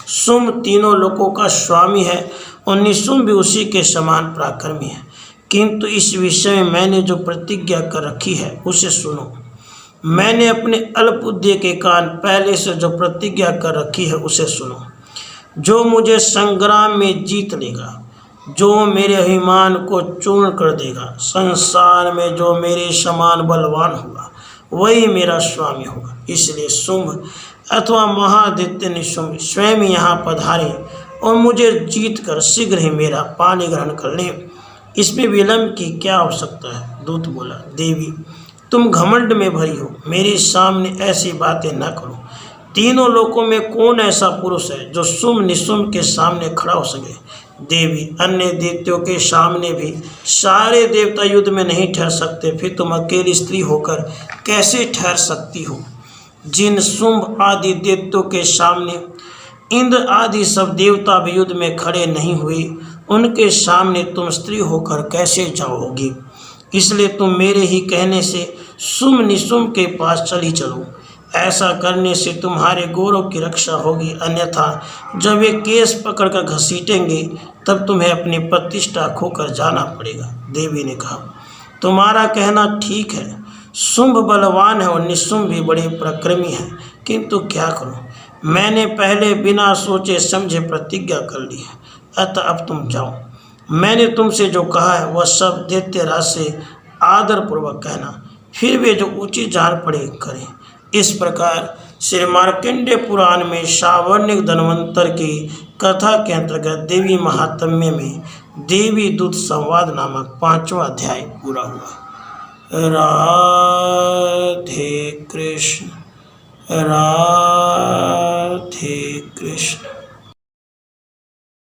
शुंभ तीनों लोकों का स्वामी है और निशुंभ भी उसी के समान पराक्रमी है, किंतु इस विषय में मैंने जो प्रतिज्ञा कर रखी है उसे सुनो। मैंने अपने अल्पबुद्धि के कारण पहले से जो प्रतिज्ञा कर रखी है उसे सुनो। जो मुझे संग्राम में जीत लेगा, जो मेरे अभिमान को चूर्ण कर देगा, संसार में जो मेरे समान बलवान होगा, वही मेरा स्वामी होगा। इसलिए शुंभ अथवा महादित्य निशुंभ स्वयं यहाँ पधारे और मुझे जीत कर शीघ्र ही मेरा पानी ग्रहण कर लें। इसमें विलंब की क्या आवश्यकता है। दूत बोला, देवी, तुम घमंड में भरी हो, मेरे सामने ऐसी बातें न करो। तीनों लोकों में कौन ऐसा पुरुष है जो शुंभ निशुंभ के सामने खड़ा हो सके। देवी, अन्य देवताओं के सामने भी सारे देवता युद्ध में नहीं ठहर सकते, फिर तुम अकेली स्त्री होकर कैसे ठहर सकती हो। जिन शुंभ आदि देवताओं के सामने इंद्र आदि सब देवता भी युद्ध में खड़े नहीं हुए, उनके सामने तुम स्त्री होकर कैसे जाओगी? इसलिए तुम मेरे ही कहने से सुम निसुम के पास चली चलो। ऐसा करने से तुम्हारे गौरव की रक्षा होगी, अन्यथा जब वे केस पकड़कर घसीटेंगे तब तुम्हें अपनी प्रतिष्ठा खोकर जाना पड़ेगा। देवी ने कहा, तुम्हारा कहना ठीक है। शुंभ बलवान है और निशुंभ भी बड़े पराक्रमी है, किंतु क्या करूं? मैंने पहले बिना सोचे समझे प्रतिज्ञा कर ली है, अतः अब तुम जाओ। मैंने तुमसे जो कहा है वह सब दैत्यराज से आदरपूर्वक कहना, फिर वे जो उचित जान पड़े करें। इस प्रकार श्री मार्कंडेय पुराण में सावर्णिक धन्वंतर की कथा के अंतर्गत देवी महात्म्य में देवी दूत संवाद नामक 5वां अध्याय पूरा हुआ। राधे कृष्ण, राधे कृष्ण।